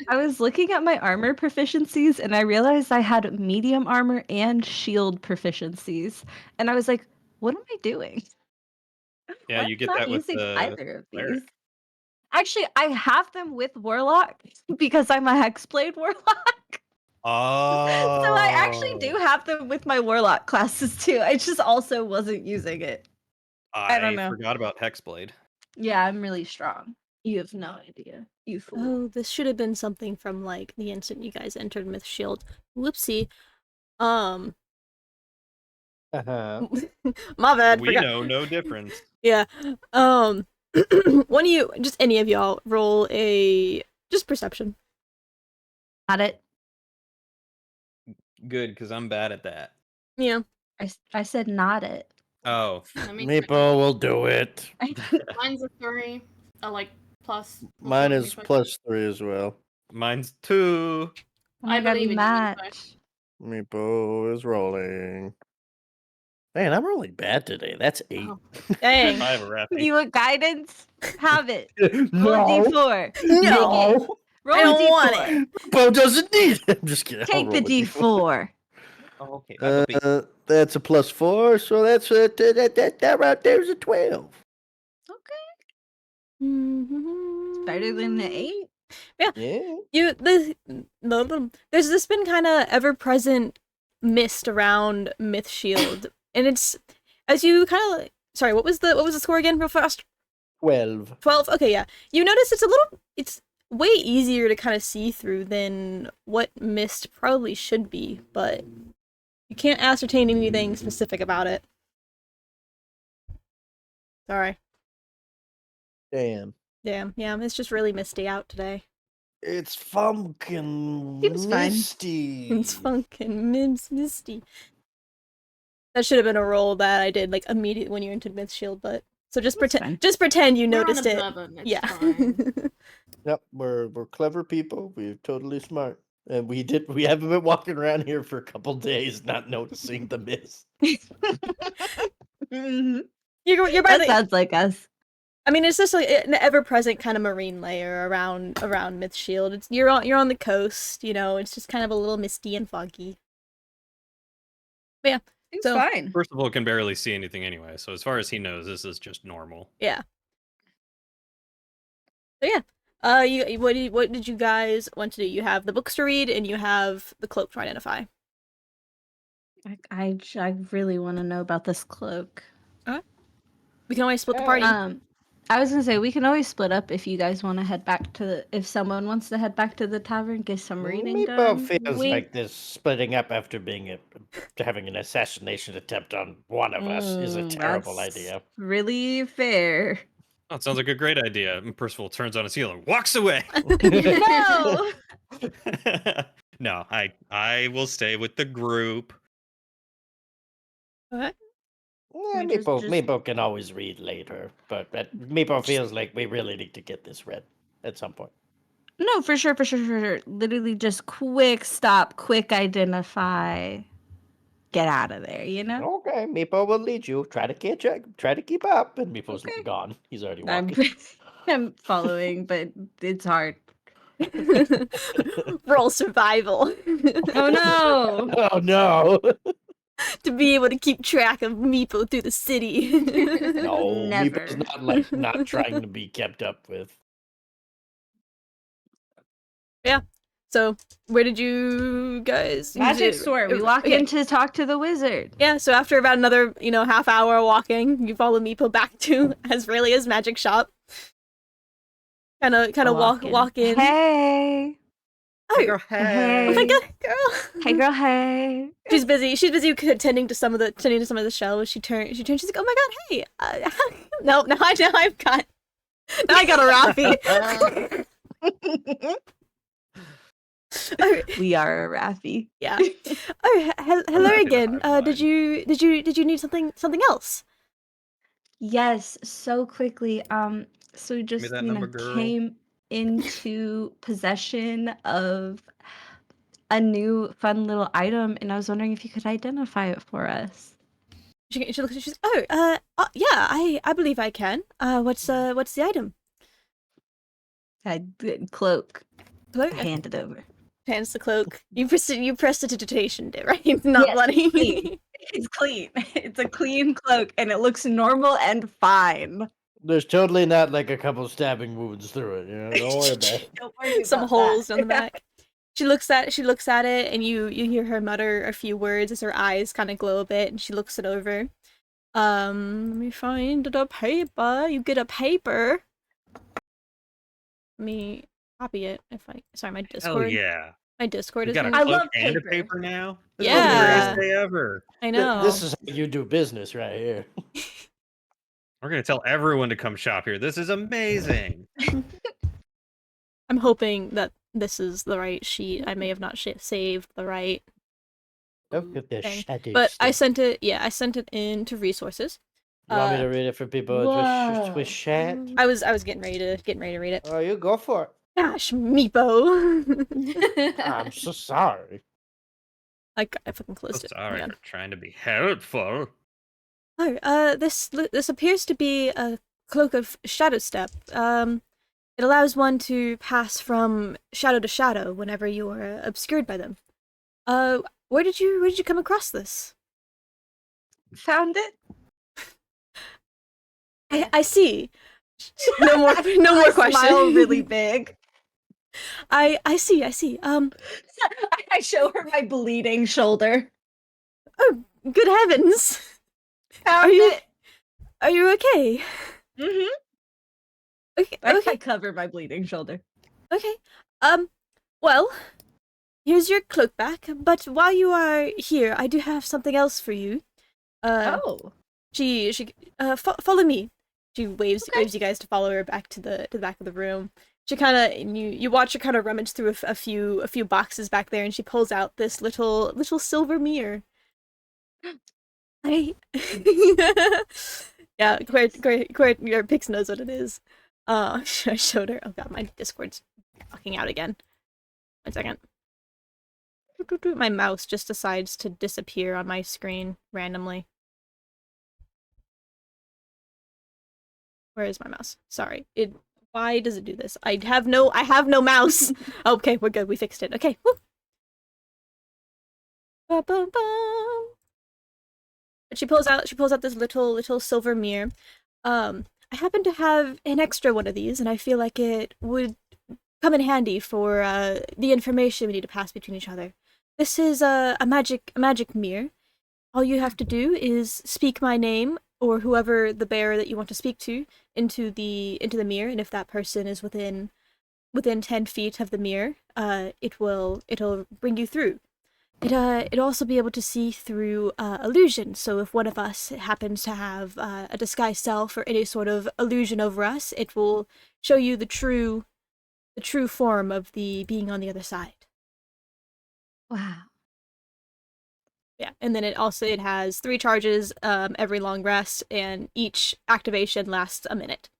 I was looking at my armor proficiencies and I realized I had medium armor and shield proficiencies. And I was like, what am I doing? Yeah, Why am you I get not that with using the either of cleric. these? Actually, I have them with Warlock because I'm a Hexblade Warlock. Oh. So I actually do have them with my Warlock classes too. I just also wasn't using it. I don't know. forgot about Hexblade. Yeah, I'm really strong. You have no idea. You fool. Oh, this should have been something from like the instant you guys entered Myth Shield. Whoopsie. Uh-huh. My bad. We forgot. know no difference. Yeah. One of you, just any of y'all, roll a just perception. Got it. Good, because I'm bad at that. Yeah. I said not it. Oh. I mean, Meepo will do it. mine's a 3. Like plus. Mine what's is that, +3 as well. Mine's 2. Oh my I God, believe we in you, match. Meepo is rolling. Man, I'm rolling bad today. That's 8. Oh. Dang. I have a Raffy. You want guidance? Have it. No. Roll a d4. No. Take it. Roll I a don't d4. want it. Meepo doesn't need it. I'm just kidding. I'll Take the roll a d4. Oh, okay. I will be. That's a +4, so that's that right there's a 12. Okay. Better than the 8. Yeah. There's this been kind of ever-present mist around Myth Shield, and it's as you kind of sorry, what was the score again, real fast? 12. 12. Okay, yeah. You notice it's way easier to kind of see through than what mist probably should be, but you can't ascertain anything specific about it. Sorry. Damn. Damn. Yeah, it's just really misty out today. It's funkin' Seems fine. misty. It's funkin' misty. That should have been a roll that I did like immediately when you entered Myth Shield, but so just That's pretend fine. you We're noticed on it. observant, it's Yeah. fine. Yep, we're clever people. We're totally smart. And we haven't been walking around here for a couple days not noticing the mist. Mhm. You're by That the sounds like us. I mean, it's just like an ever-present kind of marine layer around Myth Shield. You're on the coast, you know. It's just kind of a little misty and foggy. But yeah, Seems So- fine. Percival can barely see anything anyway, so as far as he knows, this is just normal. yeah. So yeah, what did you guys want to do? You have the books to read, and you have the cloak to identify. I really want to know about this cloak. We can always split the party. I was gonna say we can always split up if you guys want to head back to if someone wants to head back to the tavern, get some reading Meepo done. feels Wink. like this splitting up after having an assassination attempt on one of us is a terrible That's idea. Really fair. Oh, it sounds like a great idea. And Percival turns on his heel and walks away. No. No, I will stay with the group. What? Yeah, We just- Meepo can always read later, but Meepo feels like we really need to get this read at some point. No, for sure. Literally just quick stop, quick identify, get out of there, you know? Okay, Meepo will lead you. Try to catch up. Try to keep up. And Meepo's Okay. gone. He's already I'm, walking. I'm following, but it's hard. Roll survival. Oh no! Oh no! To be able to keep track of Meepo through the city. No, Never. Meepo's not trying to be kept up with. So, where did you guys? Magic store. We walk in to talk to the wizard. Yeah, so after about another, half hour walking, you follow Meepo back to Asrelia's magic shop. Kind of walk in. Hey. Oh, Girl, Hey. oh my god, girl. Hey, girl. Hey. She's busy tending to some of the shelves. She turns. She's like, "Oh my god, hey!" No, now I got a Rafi. We are a Raffi. Yeah. Oh, hello happy to again. have Did you need something else? Yes, so quickly. So we just that number, girl. came into possession of a new fun little item, and I was wondering if you could identify it for us. She looks. She's yeah. I believe I can. What's the item? Cloak. Cloak? I hand it over. Hands the cloak. You prestidigitation, right? Not Yes, bloody. clean. It's clean. It's a clean cloak, and it looks normal and fine. There's totally not like a couple stabbing wounds through it. Don't worry about it. Don't worry Some about holes that. on the back. She looks at it, and you hear her mutter a few words as her eyes kind of glow a bit, and she looks it over. Let me find the paper. You get a paper. Let me copy it. Sorry, my Discord. Hell yeah. My Discord We is. got a really- I cloak love and a paper. paper now? This is Yeah. the greatest day ever. I know. This is how you do business right here. We're going to tell everyone to come shop here. This is amazing. I'm hoping that this is the right sheet. I may have not saved the right Look at this thing. shadow But I stuff. sent it. Yeah, I sent it into resources. You want me to read it for people just with chat? I was getting ready to read it. Oh, you go for it. Gosh, Meepo. I'm so sorry. I fucking closed So it. sorry Hang on. for trying to be helpful. Oh, this appears to be a cloak of shadow step. It allows one to pass from shadow to shadow whenever you are obscured by them. Where did you come across this? Found it. I see. No more I questions. smile really big. I see. I show her my bleeding shoulder. Oh, good heavens. Found it. Are you okay? Mm-hmm. Okay. I cover my bleeding shoulder. Okay. Well, here's your cloak back, but while you are here, I do have something else for you. Oh. Follow me. She waves Okay. you guys to follow her back to the back of the room. She kind of you watch her kind of rummage through a few boxes back there, and she pulls out this little silver mirror. Hey. Yeah, your Pix knows what it is. I showed her. Oh god, my Discord's fucking out again. 1 second. My mouse just decides to disappear on my screen randomly. Where is my mouse? Sorry. Why does it do this? I have no mouse. Okay, we're good. We fixed it. Okay. Woo. Ba-ba-bum. But she pulls out this little silver mirror. I happen to have an extra one of these, and I feel like it would come in handy for the information we need to pass between each other. This is a magic mirror. All you have to do is speak my name or whoever the bearer that you want to speak to into the mirror, and if that person is within 10 feet of the mirror, it'll bring you through. It'll also be able to see through illusion. So if one of us happens to have a disguised self or any sort of illusion over us, it will show you the true form of the being on the other side. Wow. Yeah, and then it has 3 charges every long rest, and each activation lasts a minute.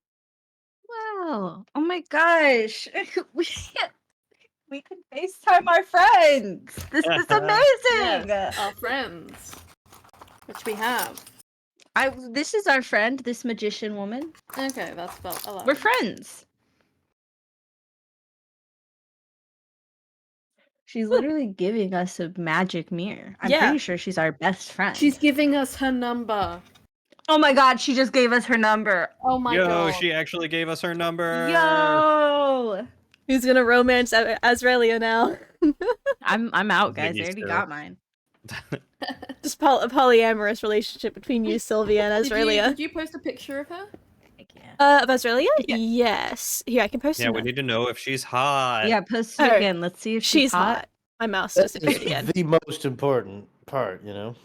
Wow. Oh my gosh. We can FaceTime our friends. This is amazing. Yes, our friends, which we have. This is our friend, this magician woman. Okay, that's about a lot. We're friends. She's literally giving us a magic mirror. I'm Yeah. pretty sure she's our best friend. She's giving us her number. Oh my god, she just gave us her number. Oh my Yo, god. she actually gave us her number. Yo! Who's gonna romance Azraelia now? I'm out, guys. I Ziggy's already girl. got mine. Just a polyamorous relationship between you, Sylvia, and Azraelia. Did you post a picture of her? I can't. Of Azraelia? Yeah. Yes. Here, I can post Yeah, we another. need to know if she's hot. Yeah, post it Oh, again. Let's see if She's hot. My mouse That disappeared again. is the most important part, you know.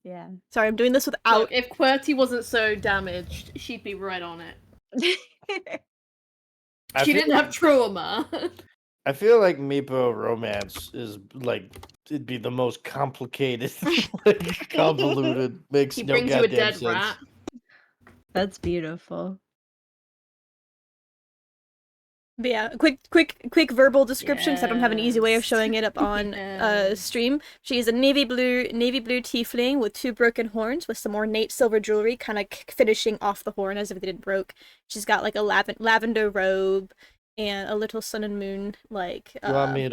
Yeah. Sorry, I'm doing this without. Look, if QWERTY wasn't so damaged, she'd be right on it. I She feel didn't have trauma. I feel like Meepo romance is like it'd be the most complicated, like convoluted, makes He no brings you a goddamn dead sense. rat. That's beautiful. But yeah, quick verbal description because I don't have an easy way of Yes. showing it up on Yeah. stream. She is a navy blue tiefling with 2 broken horns with some ornate silver jewelry, kind of finishing off the horn as if it didn't broke. She's got like a lavender robe and a little sun and moon like. You want me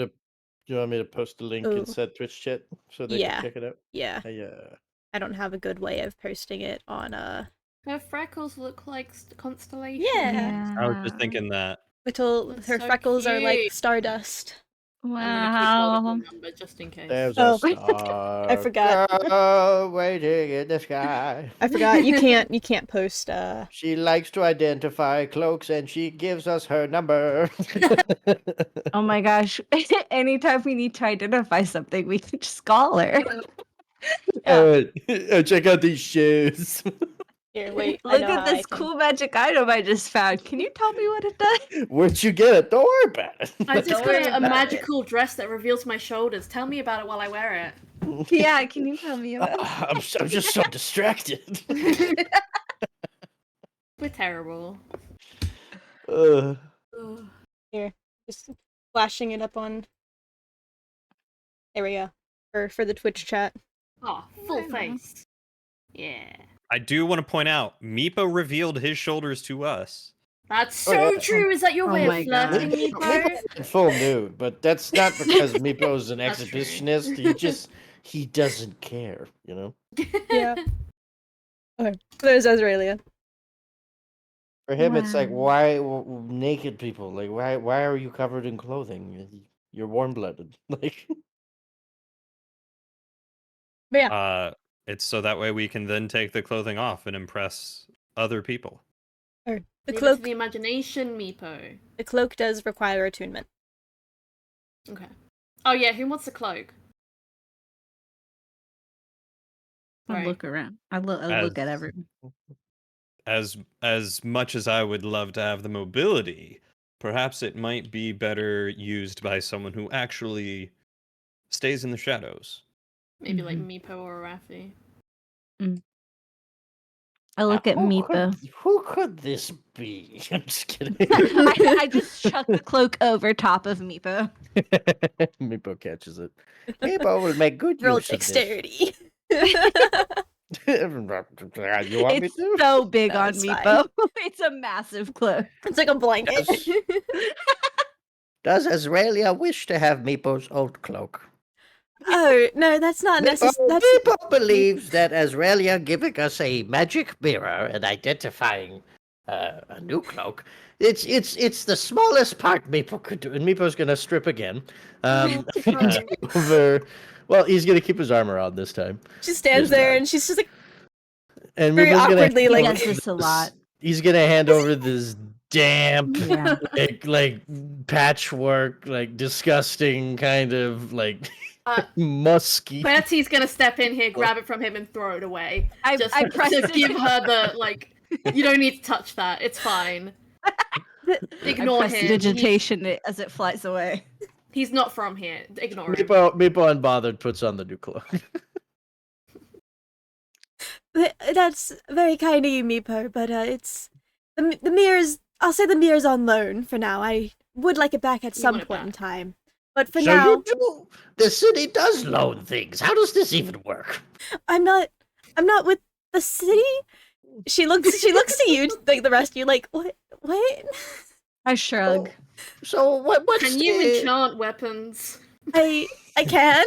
to post the link Ooh. in said Twitch chat so they Yeah. can check it out? Yeah, Yeah. I don't have a good way of posting it on Her freckles look like constellations. Yeah. I was just thinking that. little. That's Her so freckles are like cute. stardust. I'm gonna keep hold of Wow. her number just in case. There's Oh. a star. I forgot. Girl waiting in the sky. I forgot you can't post She likes to identify cloaks and she gives us her number. Oh my gosh. Anytime we need to identify something, we can just call her. Check out these shoes. Here, wait. I Look know at how I this can- cool magic item I just found. Can you tell me what it does? Where'd you get it? Don't worry about it. I just Don't worry got a about it. magical dress that reveals my shoulders. Tell me about it while I wear Yeah, can you tell me about it? I'm just so distracted. it. We're terrible. Ugh. Ugh. Just flashing it up on. There we go. For the Twitch chat. Oh, full Wow. face. Yeah. I do want to point out, Meepo revealed his shoulders to us. That's Oh, so yeah. true. Is that your Oh way my of flirting, gosh. Meepo? In full nude, but that's not because Meepo's an That's true. exhibitionist. He doesn't care, you know. Yeah. Okay. There's Azraelia. For him, it's like Wow. why naked people? Like why are you covered in clothing? You're warm blooded. Like But yeah. It's so that way we can then take the clothing off and impress other people. The Leave it to cloak. the imagination, Meepo. The cloak does require attunement. Okay. Oh yeah, who wants a cloak? I Right. look around. I look at As- everyone. As much as I would love to have the mobility, perhaps it might be better used by someone who actually stays in the shadows. Maybe like Mhm. Meepo or Rafi. I look at Meepo. Who could this be? I'm just kidding. I just chuck the cloak over top of Meepo. Meepo catches it. Meepo will make good Roll use of this. dexterity. You want me It's to? so big No, on it's fine. Meepo. It's a massive cloak. It's like a blanket. Does Azraelia wish to have Meepo's old cloak? Oh no, that's not necessary. That's Meepo believes that Azraelia giving us a magic mirror and identifying a new cloak. It's the smallest part Meepo could do, and Meepo's gonna strip again. Over. Well, he's gonna keep his armor on this time, she stands There's there that. and she's just like and very Meepo's gonna awkwardly He like does this a lot. He's gonna hand over this damp, Yeah. like patchwork, like disgusting kind of like Uh, musky. Bertie's gonna step in here, grab it from him, and throw it away. I press to it. give her the like. You don't need to touch that. It's fine. Ignore I press him. digitation as it flies away. He's not from here. Ignore him. Meepo unbothered puts on the new cloak. that's very kind of you, Meepo, but it's the mirror's. I'll say the mirror's on loan for now. I would like it back at You some want it point in back. time, but for So now, you do. The city does loan things. How does this even work? I'm not with the city. She looks to you, like the rest of you, like what? I shrug. So what's Can you the- enchant weapons? I can.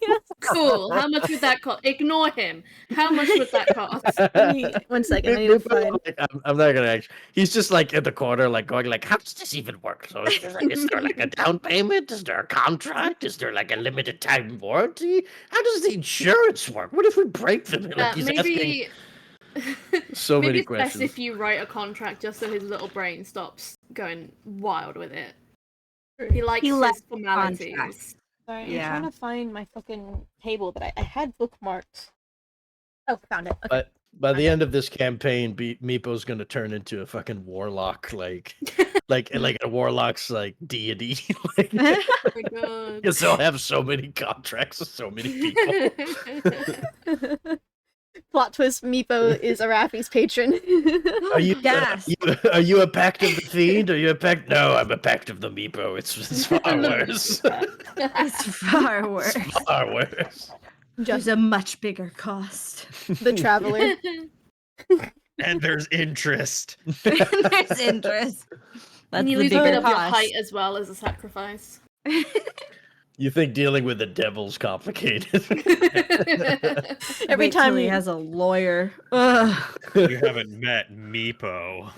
Yes. Cool. How much would that cost? Ignore him. How much would that cost? One second, I need to find. I'm not gonna actually. He's just like in the corner, like going, like, how does this even work? So is there like a down payment? Is there a contract? Is there like a limited time warranty? How does the insurance work? What if we break them? Like he's asking Maybe. so Maybe many it's best questions. if you write a contract just so his little brain stops going wild with it. He likes He his likes formalities. contracts. Sorry, Yeah. I'm trying to find my fucking table that I had bookmarked. Oh, found it. Okay. But by the end of this campaign, Meepo's gonna turn into a fucking warlock, like a warlock's like deity. Like, Oh my god. because they'll have so many contracts with so many people. Plot twist: Meepo is Arafi's patron. Are you, Yes. are you a pact of the fiend? Are you a pact? No, I'm a pact of the Meepo. It's far worse. It's far worse. Far worse. There's a much bigger cost. The traveler. And there's interest. There's interest. That's And you the lose a bit bigger of your cost. height as well as a sacrifice. You think dealing with the devil's complicated? Every Wait till time he you- has a lawyer. Ugh. You haven't met Meepo.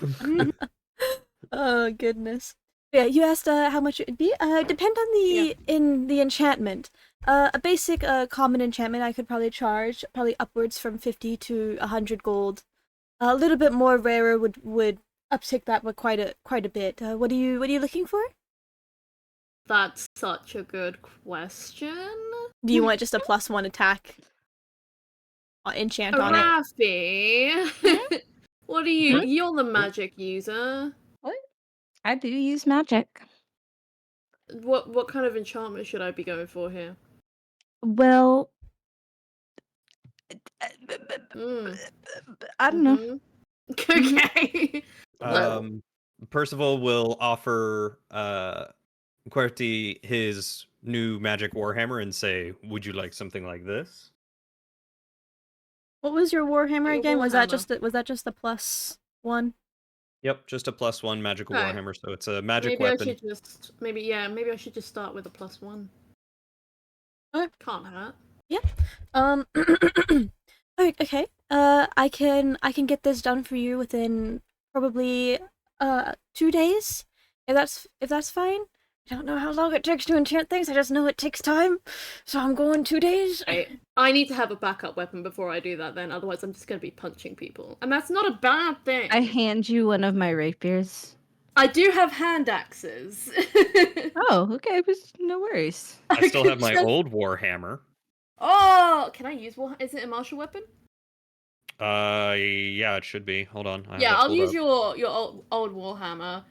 Oh goodness. Yeah, you asked how much it would be. Depend on the enchantment. A basic common enchantment I could probably charge probably upwards from 50 to 100 gold. A little bit more rarer would uptick that by quite a bit. What are you looking for? That's such a good question. Do you want just a +1 attack? Enchant on it. Rafi, what are you? You're the magic user. I do use magic. What kind of enchantment should I be going for here? Well, Mm. I don't know. Mhm. Okay. Percival will offer QWERTY his new magic warhammer and say, "Would you like something like this?" What was your warhammer Your again? Was that warhammer. just the +1? Yep, just a +1 magical Right. warhammer, so it's a magic Maybe weapon. I should just maybe I should just start with a +1. Okay. Can't hurt. Alright, okay. I can get this done for you within probably 2 days. If that's fine. I don't know how long it takes to enchant things. I just know it takes time. So I'm going 2 days. I need to have a backup weapon before I do that then, otherwise I'm just gonna be punching people. And that's not a bad thing. I hand you one of my rapiers. I do have hand axes. Oh, okay, but no worries. I still have my old warhammer. Oh, can I use war? Is it a martial weapon? Yeah, it should be. Hold on. I have Yeah, that I'll pulled use up. your old warhammer.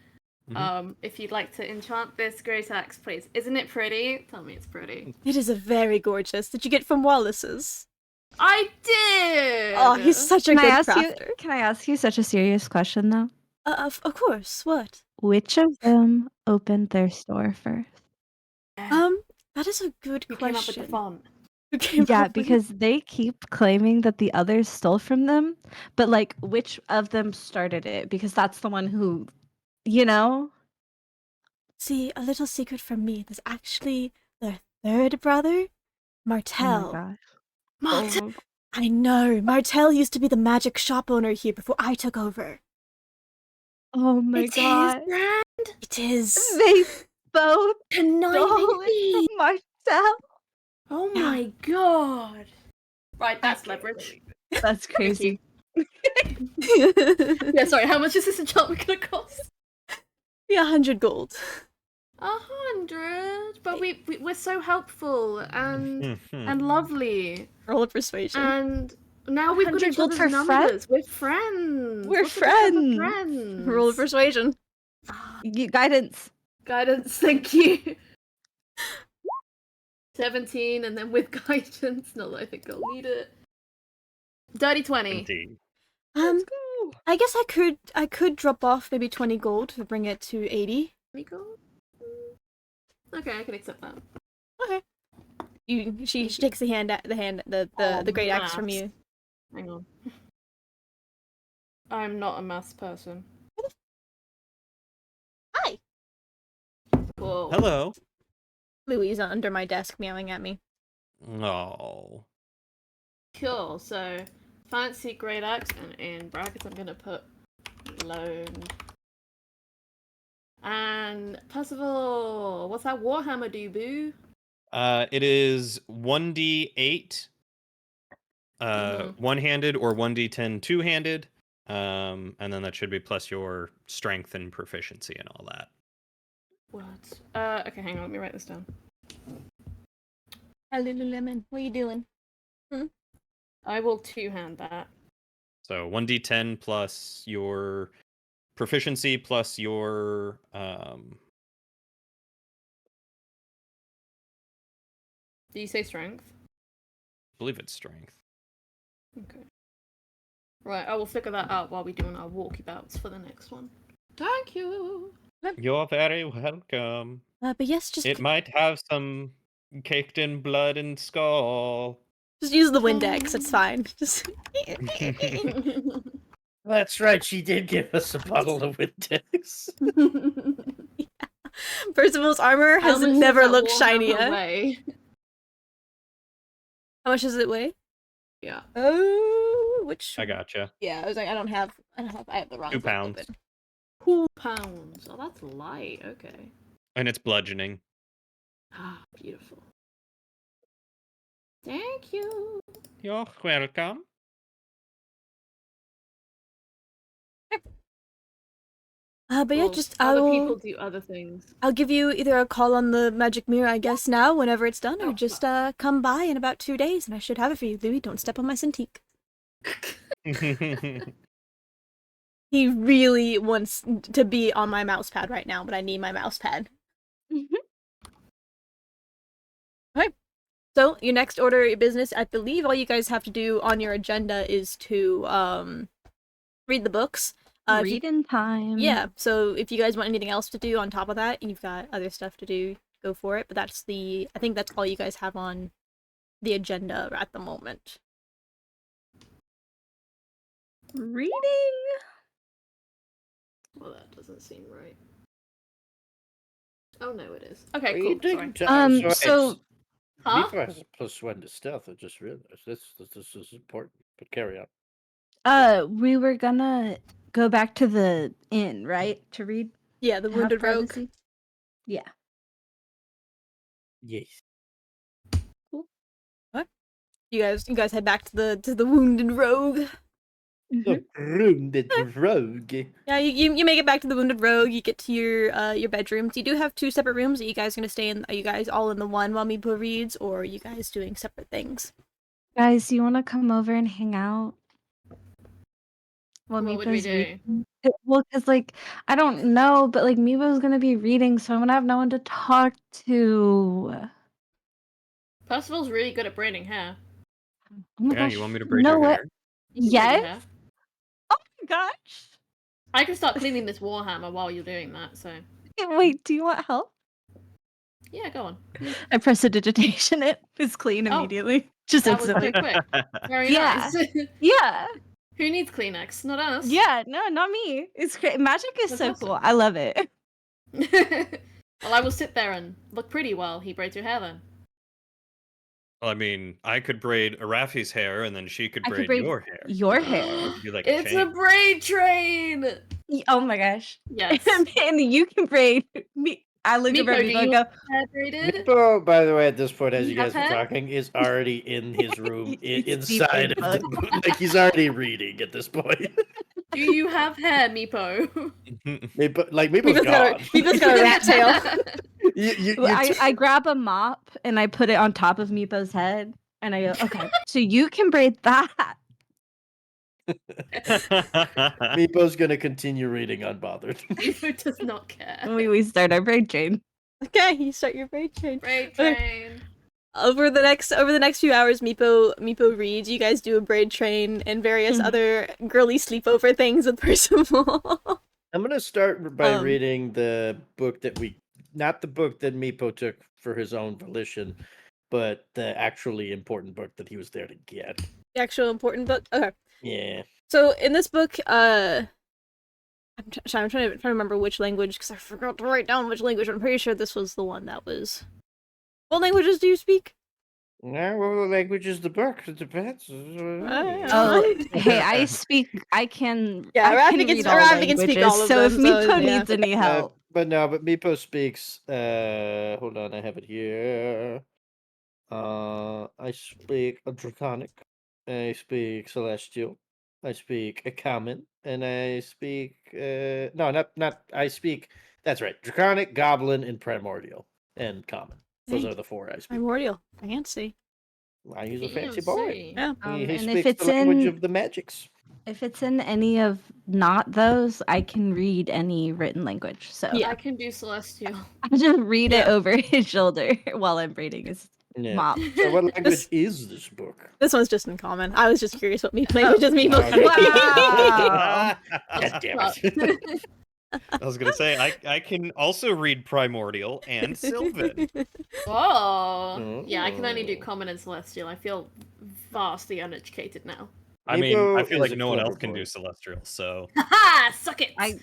Mhm. If you'd like to enchant this great axe, please. Isn't it pretty? Tell me it's pretty. It is a very gorgeous. Did you get from Wallace's? I did. Oh, he's such a Can I good ask you? crafter. Can I ask you such a serious question though? Of course. What? Which of them opened their store first? That is a good Who came up with question. the font? Who came Yeah, up with it? because they keep claiming that the others stole from them, but like, which of them started it? Because that's the one who, you know. See, a little secret from me. There's actually their third brother, Martel. Oh my gosh. Martel. I know. Martel used to be the magic shop owner here before I took over. Oh my It's his god. brand. It is. They both Conniving stole thieves. it from Marcel. Oh my god. Right, that's leverage. That's crazy. Yeah, sorry, how much is this enchantment gonna cost? Yeah, 100 gold. 100. But we're so helpful and Mhm. lovely. Roll of persuasion. And now we've got 100 each gold other's for numbers. We're friends. We're What's the difference friends. with friends? Roll of persuasion. Guidance. Guidance, thank you. 17, and then with guidance. Not that I think I'll need it. Dirty 20. 17. Um, go. I guess I could drop off maybe 20 gold to bring it to 80. Nico? Okay, I can accept that. Okay. She takes the great axe from you. Hang on. I'm not a maths person. Hi. Cool. Hello. Louise under my desk meowing at me. Oh. Cool. So fancy great axe, and in brackets I'm gonna put loan. And Percival, what's that Warhammer do, boo? It is 1d8 one-handed or 1d10 two-handed. And then that should be plus your strength and proficiency and all that. What? Okay, hang on, let me write this down. Lululemon, what are you doing? I will two-hand that. So 1d10 plus your proficiency plus your Do you say strength? I believe it's strength. Okay. Right, I will figure that out while we're doing our walkabouts for the next one. Thank you! You're very welcome. But yes, just It might have some caked in blood and skull. use the Windex. It's fine. Just That's right. She did give us a bottle of Windex. yeah. Percival's armor has never looked shinier. How much does it weigh? Yeah. Oh, which? I gotcha. Yeah, I was like, I have the wrong. 2 book pounds. open. 2 pounds. Oh, that's light. Okay. And it's bludgeoning. Ah, beautiful. Thank you. You're welcome. But yeah, Well, just other people do other things. I'll give you either a call on the magic mirror, I guess, now, whenever it's done, or just come by in about 2 days, and I should have it for you. Louis, don't step on my Cintiq. He really wants to be on my mouse pad right now, but I need my mouse pad. Okay. So, your next order of business, I believe all you guys have to do on your agenda is to read the books. Reading time. Yeah, so if you guys want anything else to do on top of that, you've got other stuff to do, go for it. But I think that's all you guys have on the agenda at the moment. Reading? Well, that doesn't seem right. Oh no, it is. Okay, Reading cool. Sorry. time. So Huh? Levi has a +1 to stealth. I just realized this is important. But carry on. we were gonna go back to the inn, right? To read? Yeah, the How Wounded far Rogue. does he- Yeah. Yes. You guys head back to the Wounded Rogue. The Wounded Rogue. Yeah, you make it back to the Wounded Rogue. You get to your bedrooms. You do have 2 separate rooms. Are you guys gonna stay in? Are you guys all in the one while Meepo reads, or are you guys doing separate things? Guys, you want to come over and hang out? Well, What would we do? reading. Well, because, like, I don't know, but, like, Meebo's gonna be reading, so I'm gonna have no one to talk to. Percival's really good at braiding hair. Oh my Yeah, gosh. you want me to braid know your what? hair? You can braid your Yes? hair. Oh my gosh. I can start cleaning this Warhammer while you're doing that, so Wait, do you want help? yeah, go on. I press a digitation, it's clean Oh, immediately. Just That was instantly. pretty quick. Very Yeah. nice. Yeah. Who needs Kleenex? Not us. Yeah, no, not me. It's great. Magic is That's so awesome. cool. I love it. Well, I will sit there and look pretty while he braids your hair then. Well, I mean, I could braid Arafi's hair, and then she could I could braid braid your hair. your hair. Do like a It's a chain. braid train! Oh my gosh. Yes. And you can braid me. I look Meepo, over do Meepo and you go, have hair braided? Meepo, by the way, at this point, as You you guys have are hair? talking, is already in his room, He's inside deep of in the like he's already reading at this point. Do you have hair, Meepo? Meepo's Meepo's gone. Meepo's got a rat tail. You I grab a mop and I put it on top of Meepo's head and I go, okay, so you can braid that. Meepo's gonna continue reading unbothered. Meepo does not care. We start our braid chain. Okay, you start your braid chain. Braid train. Over the next few hours, Meepo reads. You guys do a braid train and various other girly sleepover things with Percival. I'm gonna start by Um, reading the book not the book that Meepo took for his own volition, but the actually important book that he was there to get. The actual important book. Okay. Yeah. So in this book, I'm trying to remember which language because I forgot to write down which language. I'm pretty sure this was the one that was. What languages do you speak? Yeah, what language is the book? It depends. Oh, hey, I can read all Rafi can speak languages, all of so if them, so, Meepo yeah. needs any help. But Meepo speaks. Hold on, I have it here. I speak a Draconic. I speak Celestial. I speak a Common, and I speak. No, not. I speak. That's right. Draconic, Goblin, and Primordial, and Common. Those Dang. are the 4 I speak. Primordial. Fancy. He's a fancy boy. Yeah. He And if speaks it's the language in of the magics. if it's in any of not those, I can read any written language. So Yeah. I can do Celestial. I just read it Yeah. over his shoulder while I'm reading his Yeah. mop. So what language is this book? This one's just in common. I was just curious what languages Meepo Okay. can Wow. God damn it. I was gonna say I can also read Primordial and Sylvan. Oh. Yeah, I can only do Oh. Common and Celestial. I feel vastly uneducated now. I mean, I Meepo feel is like a no one clever else can boy. do Celestial, so Haha! Suck it! I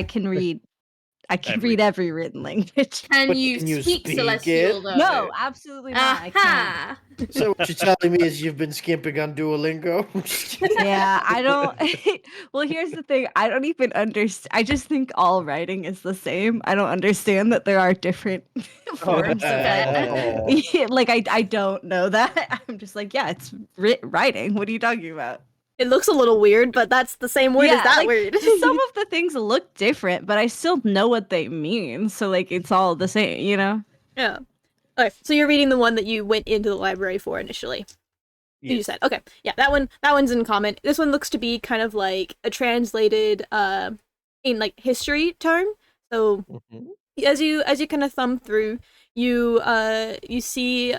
can read every written language. Can But you can you speak speak Celestial, it? though? No, absolutely not. I can't. Aha! So what you're telling me is you've been skimping on Duolingo? Yeah, I don't. Well, here's the thing. I don't even understand. I just think all writing is the same. I don't understand that there are different forms of it. Yeah, like I don't know that. I'm just like, yeah, it's writing. What are you talking about? It looks a little weird, but that's the same word as that like, word. Some of the things look different, but I still know what they mean. So like, it's all the same, you know? Yeah. Okay, so you're reading the one that you went into the library for initially. You Yes. said, okay, yeah, that one's in common. This one looks to be kind of like a translated in like history term. So Mhm. as you kind of thumb through, you see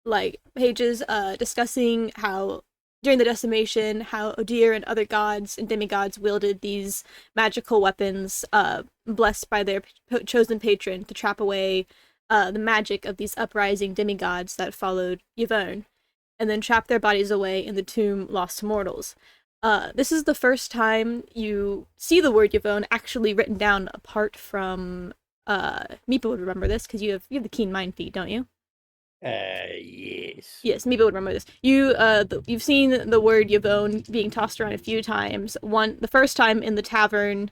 like pages discussing how during the decimation how Odir and other gods and demigods wielded these magical weapons blessed by their chosen patron to trap away the magic of these uprising demigods that followed Yvonne, and then trap their bodies away in the tomb lost to mortals. This is the first time you see the word Yvonne actually written down apart from Meepo would remember this because you have the keen mind feed, don't you? Yes. Yes, Meepo would remember this. You've seen the word Yvonne being tossed around a few times. The first time in the tavern,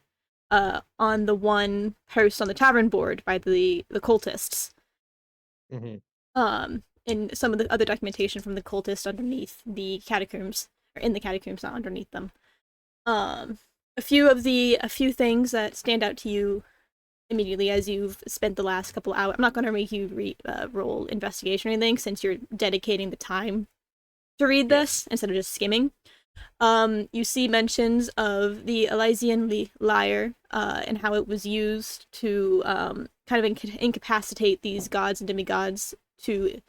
on the one post on the tavern board by the cultists. Mhm. And some of the other documentation from the cultists underneath the catacombs, or in the catacombs, not underneath them. A few things that stand out to you immediately as you've spent the last couple hours. I'm not going to make you roll investigation or anything since you're dedicating the time to read this instead of just skimming. You see mentions of the Elysian lyre and how it was used to kind of incapacitate these gods and demigods to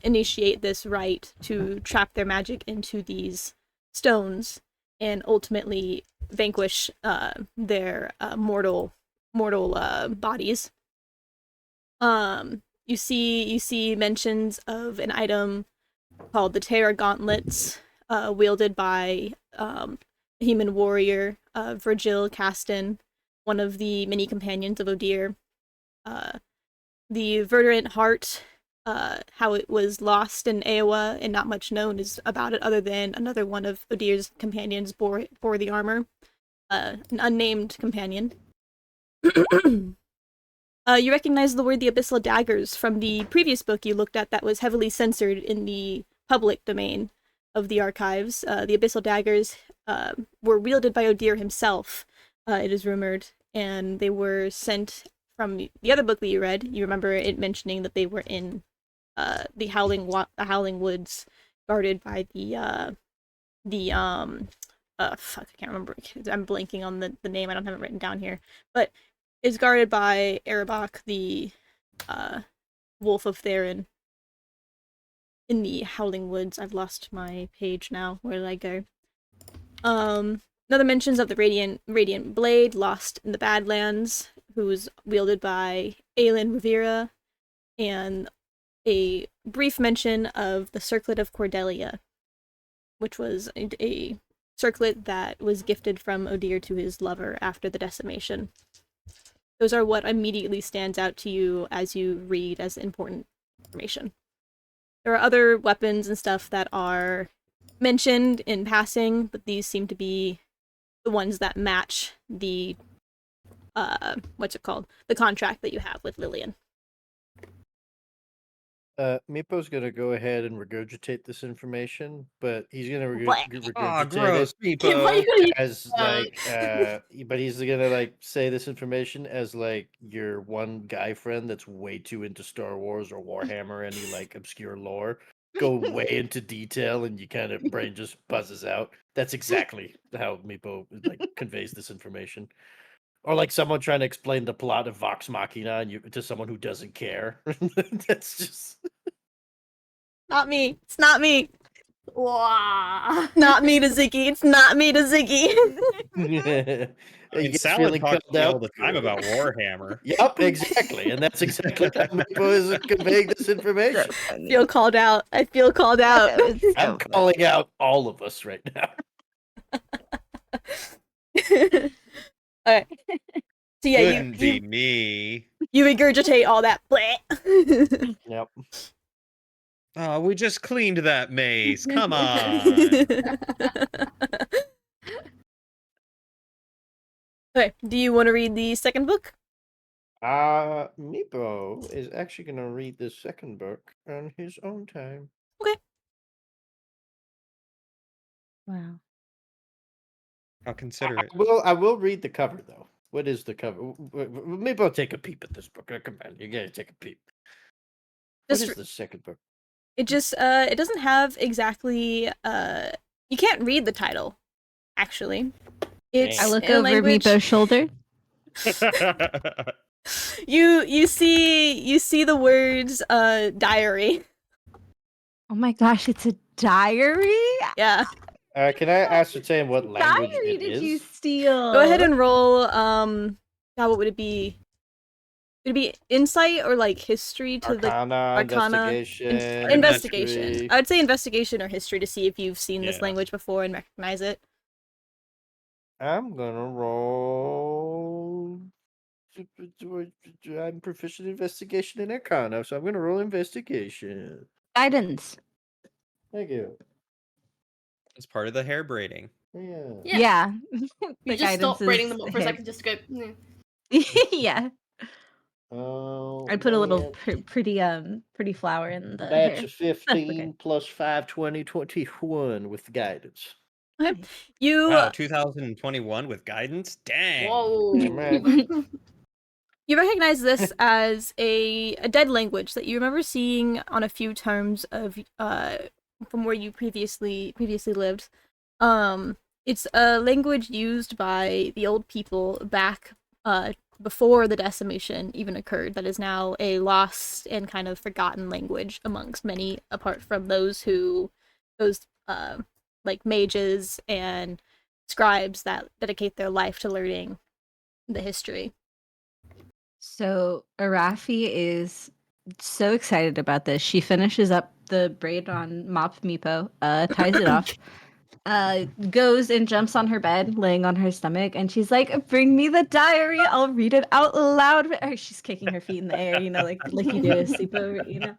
initiate this rite to trap their magic into these stones and ultimately vanquish their mortal bodies. You see mentions of an item called the Terra Gauntlets, wielded by a human warrior, Virgil Caston, one of the many companions of Odir. The Verdurant Heart, how it was lost in Iowa and not much known is about it other than another one of Odir's companions bore the armor, an unnamed companion. You recognize the word the Abyssal Daggers from the previous book you looked at that was heavily censored in the public domain of the archives. The Abyssal Daggers were wielded by Odir himself, it is rumored, and they were sent from the other book that you read. You remember it mentioning that they were in the Howling Woods, guarded by fuck, I can't remember. I'm blanking on the name. I don't have it written down here, but is guarded by Erebach, the Wolf of Theron, in the Howling Woods. I've lost my page now. Where did I go? Another mentions of the Radiant Blade, lost in the Badlands, who was wielded by Aelin Rivera, and a brief mention of the Circlet of Cordelia, which was a circlet that was gifted from Odir to his lover after the decimation. Those are what immediately stands out to you as you read as important information. There are other weapons and stuff that are mentioned in passing, but these seem to be the ones that match the what's it called? The contract that you have with Lillian. Meepo's gonna go ahead and regurgitate this information, but he's gonna What? Aw, regurgitate gross, it Why are you Meepo. gonna use as but he's gonna like say this information as like your one guy friend that's way too into Star Wars or Warhammer, any like obscure lore. Go way into detail, and you kind of brain just buzzes out. That's exactly how Meepo like conveys this information. Or like someone trying to explain the plot of Vox Machina and to someone who doesn't care. That's just Not me. It's not me. Wah. Not me to Ziggy. It's not me to Ziggy. I mean, You guys Salad feeling talks to called me all out? the time about Warhammer. Yep, exactly, and that's exactly how Meepo is conveying this information. Feel called out. I feel called out. That was so I'm funny. calling out all of us right now. Alright. So yeah, Couldn't be you me. regurgitate all that. Bleh. Yep. Oh, we just cleaned that maze. Come on. Okay, do you want to read the second book? Meepo is actually gonna read the second book on his own time. Wow. I'll consider it. I will read the cover though. What is the cover? Meepo, take a peep at this book. Come on, you gotta take a peep. What Just is the second book? It just it doesn't have exactly you can't read the title, actually. It's Dang. I look in a over language Meepo's shoulder. you see the words diary. Oh my gosh, it's a diary? Yeah. Can I ascertain what language Diary it did is? you steal? Go ahead and roll God, what would it be? Would it be insight or like history to the Arcana, Investigation. investigation. Investigation. I would say investigation or history to see if you've seen this Yeah. language before and recognize it. I'm gonna roll. I'm proficient in investigation and arcana, so I'm gonna roll investigation. Guidance. Thank you. It's part of the hair braiding. Yeah. Yeah. The You just stop guidance braiding is them up for a him. second just to go. "Yeah." Yeah. Oh, I put a little man. pretty flower in the Batch hair. of 15 plus 5, 20, 21 with guidance. You Wow, 2021 with guidance? Dang. Whoa. Damn right. You recognize this as a dead language that you remember seeing on a few terms of from where you previously lived. It's a language used by the old people back before the decimation even occurred, that is now a lost and kind of forgotten language amongst many, apart from those like mages and scribes that dedicate their life to learning the history. So Arafi is so excited about this. She finishes up the braid on Mop Meepo, ties it off, goes and jumps on her bed, laying on her stomach, and she's like, "Bring me the diary. I'll read it out loud." Or she's kicking her feet in the air, like you do a sleepover,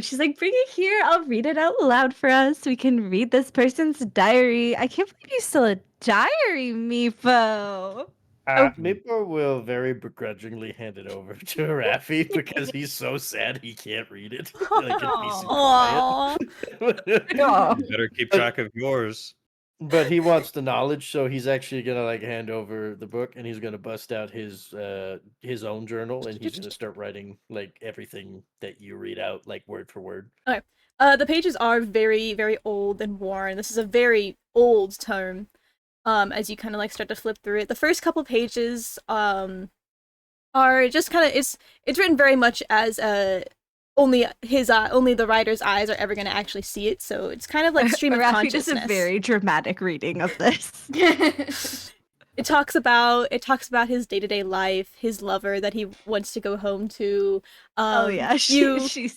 She's like, "Bring it here. I'll read it out loud for us. We can read this person's diary. I can't believe you stole a diary, Meepo." Meepo will very begrudgingly hand it over to Raffi because he's so sad he can't read it. Like, in peace and Aw. quiet. Aw. You better keep track of yours. But he wants the knowledge, so he's actually gonna like hand over the book, and he's gonna bust out his own journal, and he's gonna start writing like everything that you read out, like word for word. The pages are very, very old and worn. This is a very old tome. As you kind of like start to flip through it, the first couple pages are just kind of it's written very much as only the writer's eyes are ever going to actually see it, so it's kind of like stream of Rafi consciousness. does a very dramatic reading of this. It talks about his day-to-day life, his lover that he wants to go home to. Oh yeah, she's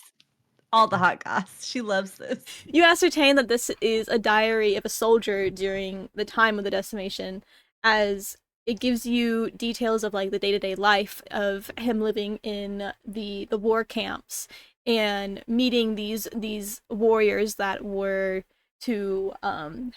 all the hot goss. She loves this. You ascertain that this is a diary of a soldier during the time of the decimation, as it gives you details of like the day-to-day life of him living in the war camps and meeting these warriors that were to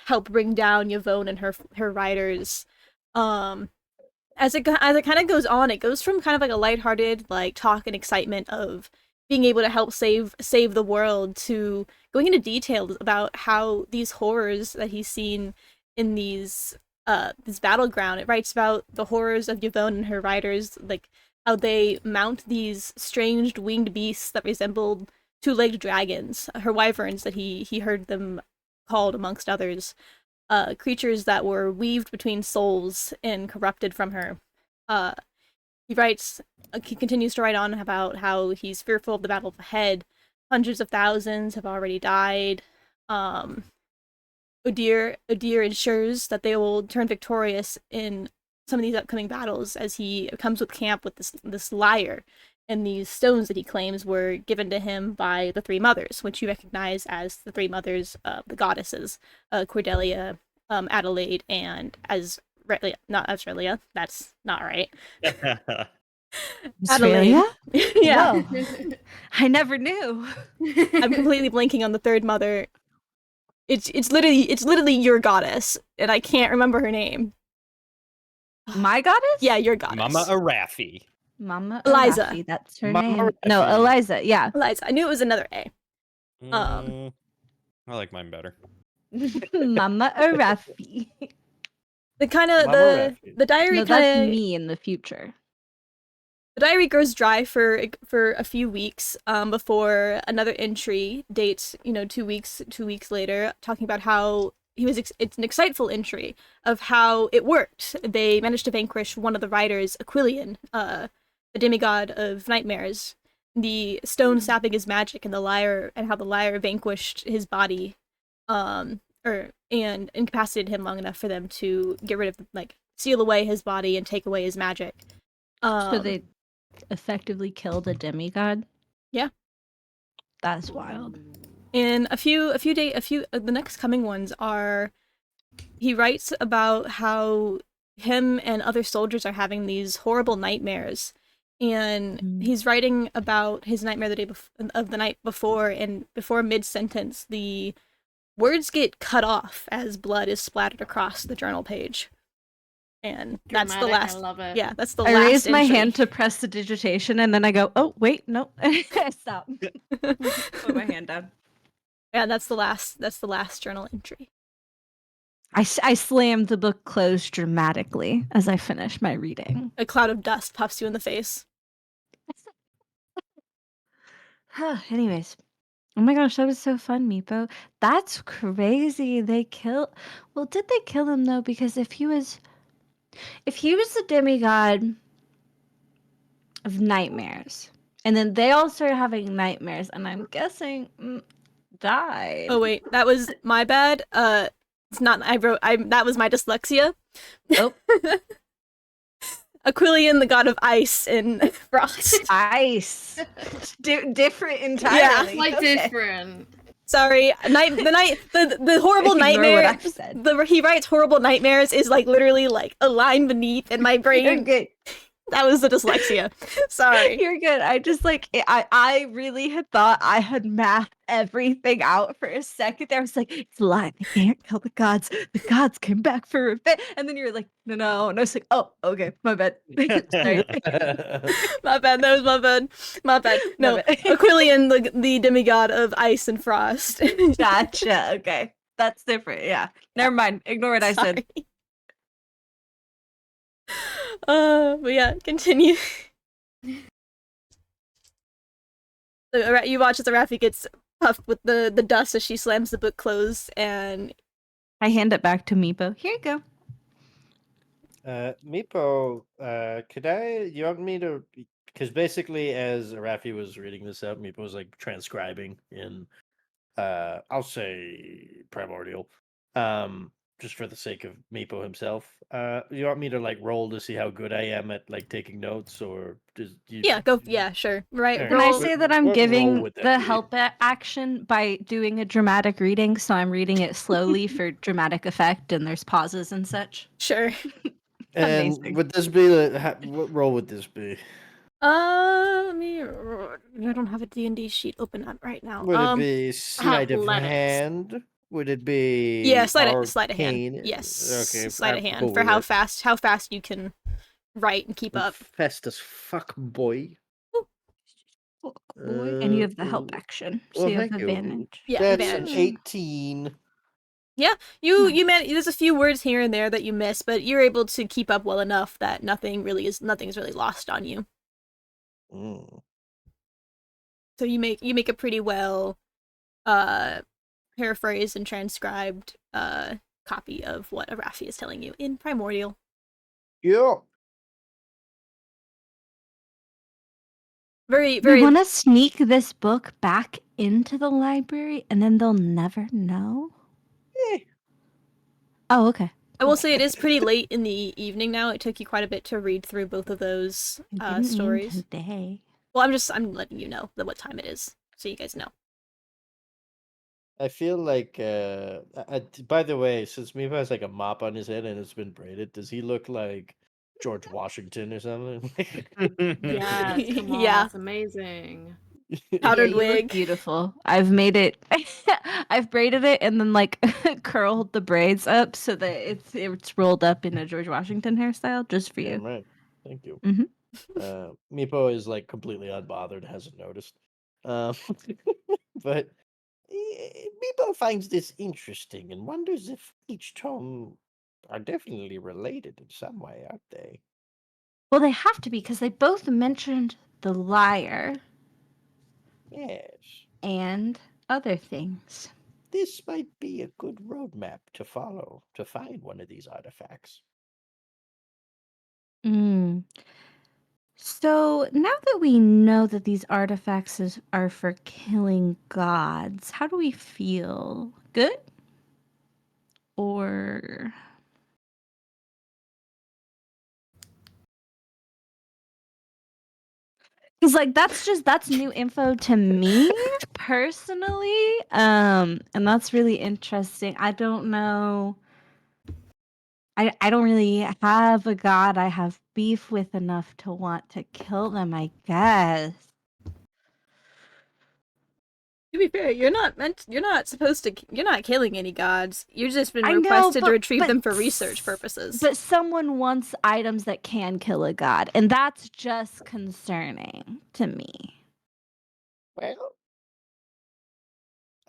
help bring down Yvonne and her riders. As it kind of goes on, it goes from kind of like a lighthearted like talk and excitement of being able to help save the world to going into details about how these horrors that he's seen in this battleground. It writes about the horrors of Yvonne and her riders, like how they mount these strange winged beasts that resembled two-legged dragons, her wyverns that he heard them called amongst others, creatures that were weaved between souls and corrupted from her. He continues to write on about how he's fearful of the battle ahead. Hundreds of thousands have already died. Odir ensures that they will turn victorious in some of these upcoming battles as he comes with camp with this lyre and these stones that he claims were given to him by the three mothers, which you recognize as the three mothers, the goddesses, Cordelia, Adelaide, and not Azrelia. That's not right. Australia? Yeah. Whoa. I never knew. I'm completely blanking on the third mother. It's literally your goddess, and I can't remember her name. My goddess? Yeah, your goddess. Mama Arafi. Mama Eliza. Arafi, that's her Mama name. No, Arafi. Eliza, yeah. Eliza. I knew it was another A. I like mine better. Mama Arafi. The kind of Mama Rafi. the diary No, that's kind of me in the future. the diary goes dry for a few weeks before another entry dates 2 weeks later, talking about how it's an exciteful entry of how it worked. They managed to vanquish one of the riders, Aquilian, the demigod of nightmares. The stone sapping his magic and how the lyre vanquished his body, and incapacitated him long enough for them to get rid of, seal away his body and take away his magic. So they effectively killed a demigod? Yeah. That's wild. And the next coming ones are, he writes about how him and other soldiers are having these horrible nightmares, and he's writing about his nightmare the night before, and before mid-sentence, the words get cut off as blood is splattered across the journal page. And that's the last. I love it. Yeah, that's the I last. raise my entry. hand to press the digitation, and then I go, oh, wait, no. Stop. Put my hand down. Yeah, that's the last journal entry. I slammed the book closed dramatically as I finished my reading. A cloud of dust puffs you in the face. Anyways. Oh my gosh, that was so fun, Meepo. That's crazy. Well, did they kill him though? Because if he was the demigod of nightmares, and then they all started having nightmares, and I'm guessing died. Oh wait, that was my bad. It's not. That was my dyslexia. Oh. Aquilian, the god of ice and frost. Ice. Different entirely. Different. Sorry, the horrible Ignore nightmare. what I said. He writes horrible nightmares is literally a line beneath in my brain. You're good. That was the dyslexia. Sorry. You're good. I just I really had thought I had mathed everything out for a second there. I was like, it's a lie. They can't kill the gods. The gods came back for a bit. And then you're like, no. And I was like, oh, okay, my bad. Sorry. My bad. That was my bad. My bad. No, My bad. Aquilian, the demigod of ice and frost. Gotcha. Okay. That's different. Yeah. Never mind. Ignore what I said. Sorry. But yeah, continue. You watch as Arafi gets puffed with the dust as she slams the book closed, and I hand it back to Meepo. Here you go. Meepo, you want me to, because basically as Arafi was reading this out, Meepo was transcribing in, I'll say primordial, just for the sake of Meepo himself. You want me to roll to see how good I am at taking notes, or just yeah, sure, right. Alright. Can I Roll. say that I'm what role giving would that the be? help action by doing a dramatic reading, so I'm reading it slowly for dramatic effect, and there's pauses and such? Sure. And Amazing. would this be what role would this be? Let me. I don't have a D&D sheet open up right now. Would it be sleight of Athletics. hand? Would it be Yeah, sleight of hand. arcane? Yes, Okay, sleight of I'm hand cool for with it. how fast you can write and keep I'm up. fast as fuck, boy. Boy. And you have the help Ooh. action, so Well, you have thank you. advantage. Yeah, That's an advantage. 18. Yeah, you Nice. man. There's a few words here and there that you miss, but you're able to keep up well enough that nothing's really lost on you. Mm. So you make a pretty well uh paraphrased and transcribed copy of what Arafi is telling you in Primordial. Yeah. Very We very want to sneak this book back into the library, and then they'll never know. Eh. Oh, okay. I will say it is pretty late in the evening now. It took you quite a bit to read through both of those I didn't stories. mean today. Well, I'm letting you know what time it is, so you guys know. I feel like, by the way, since Meepo has like a mop on his head and it's been braided, does he look like George Washington or something? Yes, come on, Yeah. that's amazing. Powdered Yeah, you look wig. beautiful. I've made it. I've braided it and then like curled the braids up so that it's rolled up in a George Washington hairstyle just for you. Damn right. Thank you. Mhm. Meepo is like completely unbothered, hasn't noticed. But Meepo finds this interesting and wonders if each tome are definitely related in some way, aren't they? Well, they have to be because they both mentioned the liar Yes. and other things. This might be a good roadmap to follow to find one of these artifacts. Mm. So now that we know that these artifacts are for killing gods, how do we feel? Good? Or because like that's new info to me personally. And that's really interesting. I don't know. I don't really have a god I have beef with enough to want to kill them, I guess. To be fair, you're not supposed to. You're not killing any gods. You've just been I know, requested to retrieve them for research purposes. But someone wants items that can kill a god, and that's just concerning to me. Well,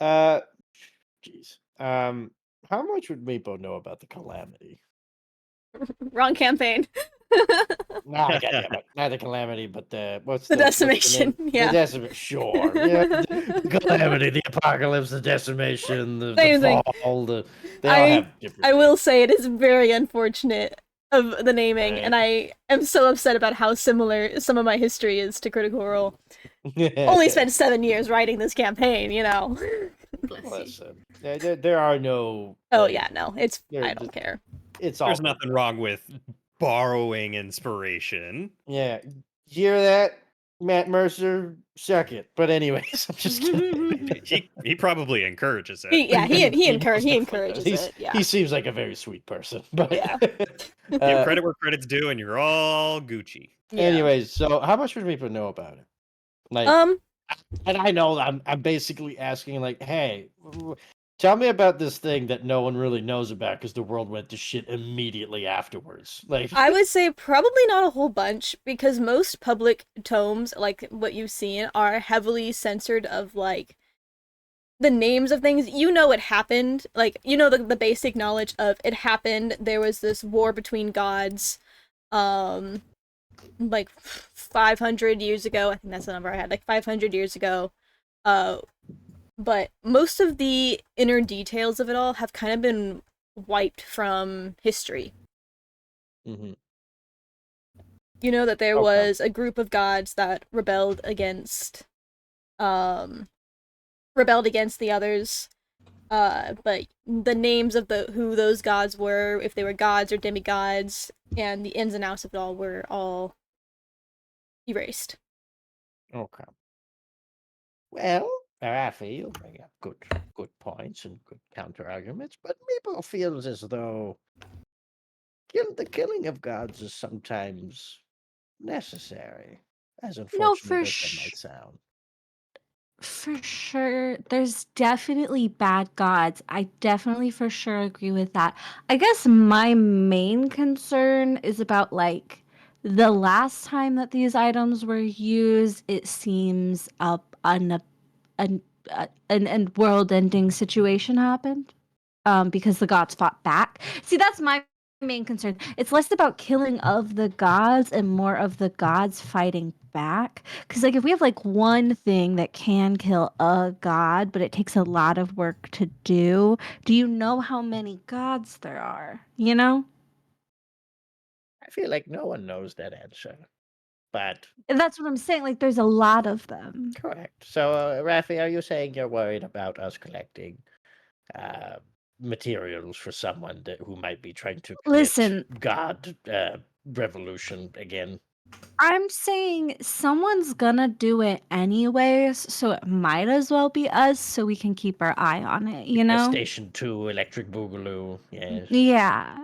jeez. How much would Meepo know about the calamity? Wrong campaign. Nah, goddammit. Not the calamity, but what's The what's decimation, name? yeah. The decimation. Sure. Yeah. The calamity, the apocalypse, the decimation, the Same thing. fall. They all have different. I will say it is very unfortunate of the naming, Right. and I am so upset about how similar some of my history is to Critical Role. Only spent 7 years writing this campaign, you know. Bless you. Listen, there are no. Oh like, yeah, no, it's there- I don't care. It's all. There's good. nothing wrong with borrowing inspiration. Yeah. You hear that, Matt Mercer? Suck it. But anyways, I'm just kidding. He probably encourages it. He He encourages does. it. Yeah. He seems like a very sweet person. But Yeah. Give credit where credit's due, and you're all Gucci. Yeah. anyways, so how much would people know about it? Like, and I know I'm basically asking, like, hey, tell me about this thing that no one really knows about because the world went to shit immediately afterwards. Like, I would say probably not a whole bunch because most public tomes, like what you've seen, are heavily censored of like the names of things. You know it happened. Like, you know the basic knowledge of it happened. There was this war between gods, like 500 years ago. I think that's the number I had, like 500 years ago. But most of the inner details of it all have kind of been wiped from history. mhm. You know that there Okay. was a group of gods that rebelled against the others. But the names of who those gods were, if they were gods or demigods, and the ins and outs of it all were all erased. Okay. Well, Rafi, you bring up good points and good counter arguments, but Meepo feels as though the killing of gods is sometimes necessary. As No, unfortunate for as that might sound. For sure, there's definitely bad gods. I definitely for sure agree with that. I guess my main concern is about like the last time that these items were used, it seems an an world-ending situation happened because the gods fought back. See, that's my main concern. It's less about killing of the gods and more of the gods fighting back. Because, like, if we have like one thing that can kill a god, but it takes a lot of work to do you know how many gods there are? You know? I feel like no one knows that answer. But And that's what I'm saying. Like, there's a lot of them. correct. So, Rafi, are you saying you're worried about us collecting uh, materials for someone who might be trying to commit Listen, God revolution again? I'm saying someone's gonna do it anyways, so it might as well be us so we can keep our eye on it, you know? Station 2, Electric Boogaloo. Yes. Yeah.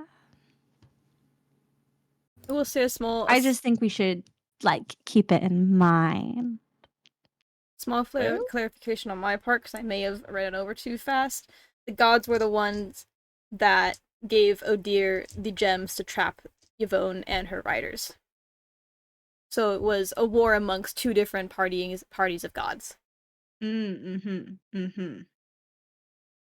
I will say a I just think we should like keep it in mind. small Well, clarification on my part, because I may have read it over too fast. The gods were the ones that gave Odir the gems to trap Yvonne and her riders. So it was a war amongst two different parties of gods.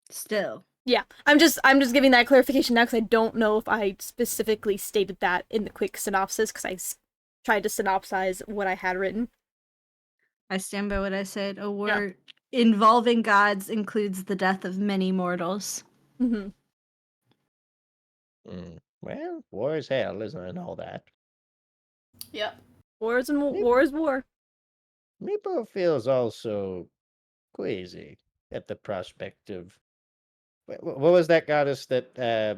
Still. Yeah, I'm just giving that clarification now because I don't know if I specifically stated that in the quick synopsis because tried to synopsize what I had written. I stand by what I said. A war involving gods includes the death of many mortals. Mm-hmm. Well, war is hell, isn't it? And all that. Yep. War is war. Meepo feels also queasy at the prospect of. What was that goddess that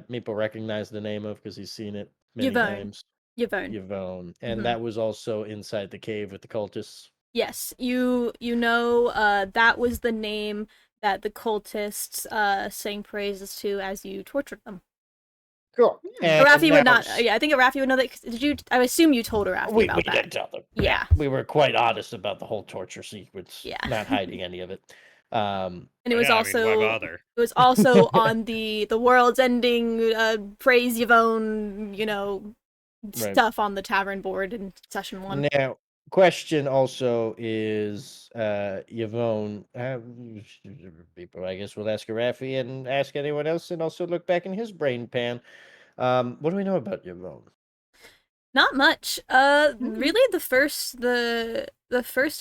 Meepo recognized the name of because he's seen it many times? Yvonne. Yvonne. And Mhm. that was also inside the cave with the cultists. Yes, you know that was the name that the cultists sang praises to as you tortured them. Cool. Arafi would not. now Yeah, I think Arafi would know that. Did you? I assume you told Arafi we about that. did tell them. Yeah. We were quite honest about the whole torture sequence. Yeah. Not hiding any of it. And it was Yeah, I mean, also why bother? it was also on the world's ending praise Yvonne, Right. stuff on the tavern board in session 1. Now, question also is Yvonne. People, I guess we'll ask Rafi and ask anyone else, and also look back in his brain pan. What do we know about Yvonne? Not much. Really, the first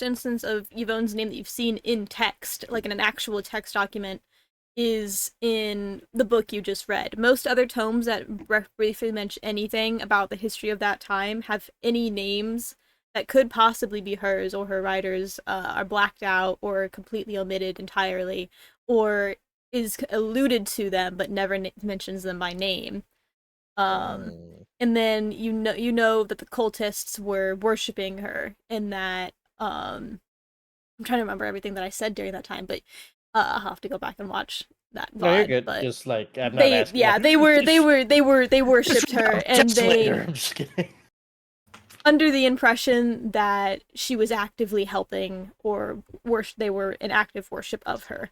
instance of Yvonne's name that you've seen in text, like in an actual text document, is in the book you just read. Most other tomes that briefly mention anything about the history of that time have any names that could possibly be hers or her writers are blacked out or completely omitted entirely, or is alluded to them but never mentions them by name. And then you know that the cultists were worshiping her, and that I'm trying to remember everything that I said during that time, but I'll have to go back and watch that VOD. No, you're good. But Just like I'm not asking. they worshipped her, and they I'm just kidding. under the impression that she was actively helping or they were in active worship of her.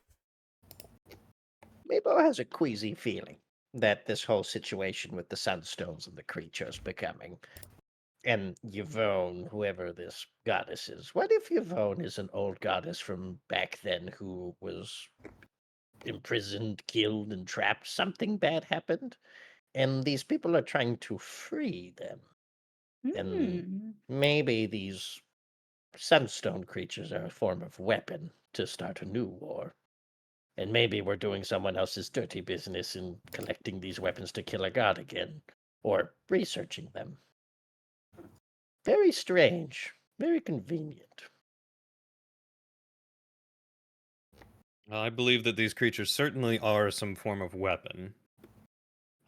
Mabo has a queasy feeling that this whole situation with the sunstones and the creatures becoming, and Yvonne, whoever this goddess is. What if Yvonne is an old goddess from back then who was imprisoned, killed, and trapped? Something bad happened, and these people are trying to free them. And maybe these sunstone creatures are a form of weapon to start a new war. And maybe we're doing someone else's dirty business in collecting these weapons to kill a god again, or researching them. Very strange, very convenient. Well, I believe that these creatures certainly are some form of weapon.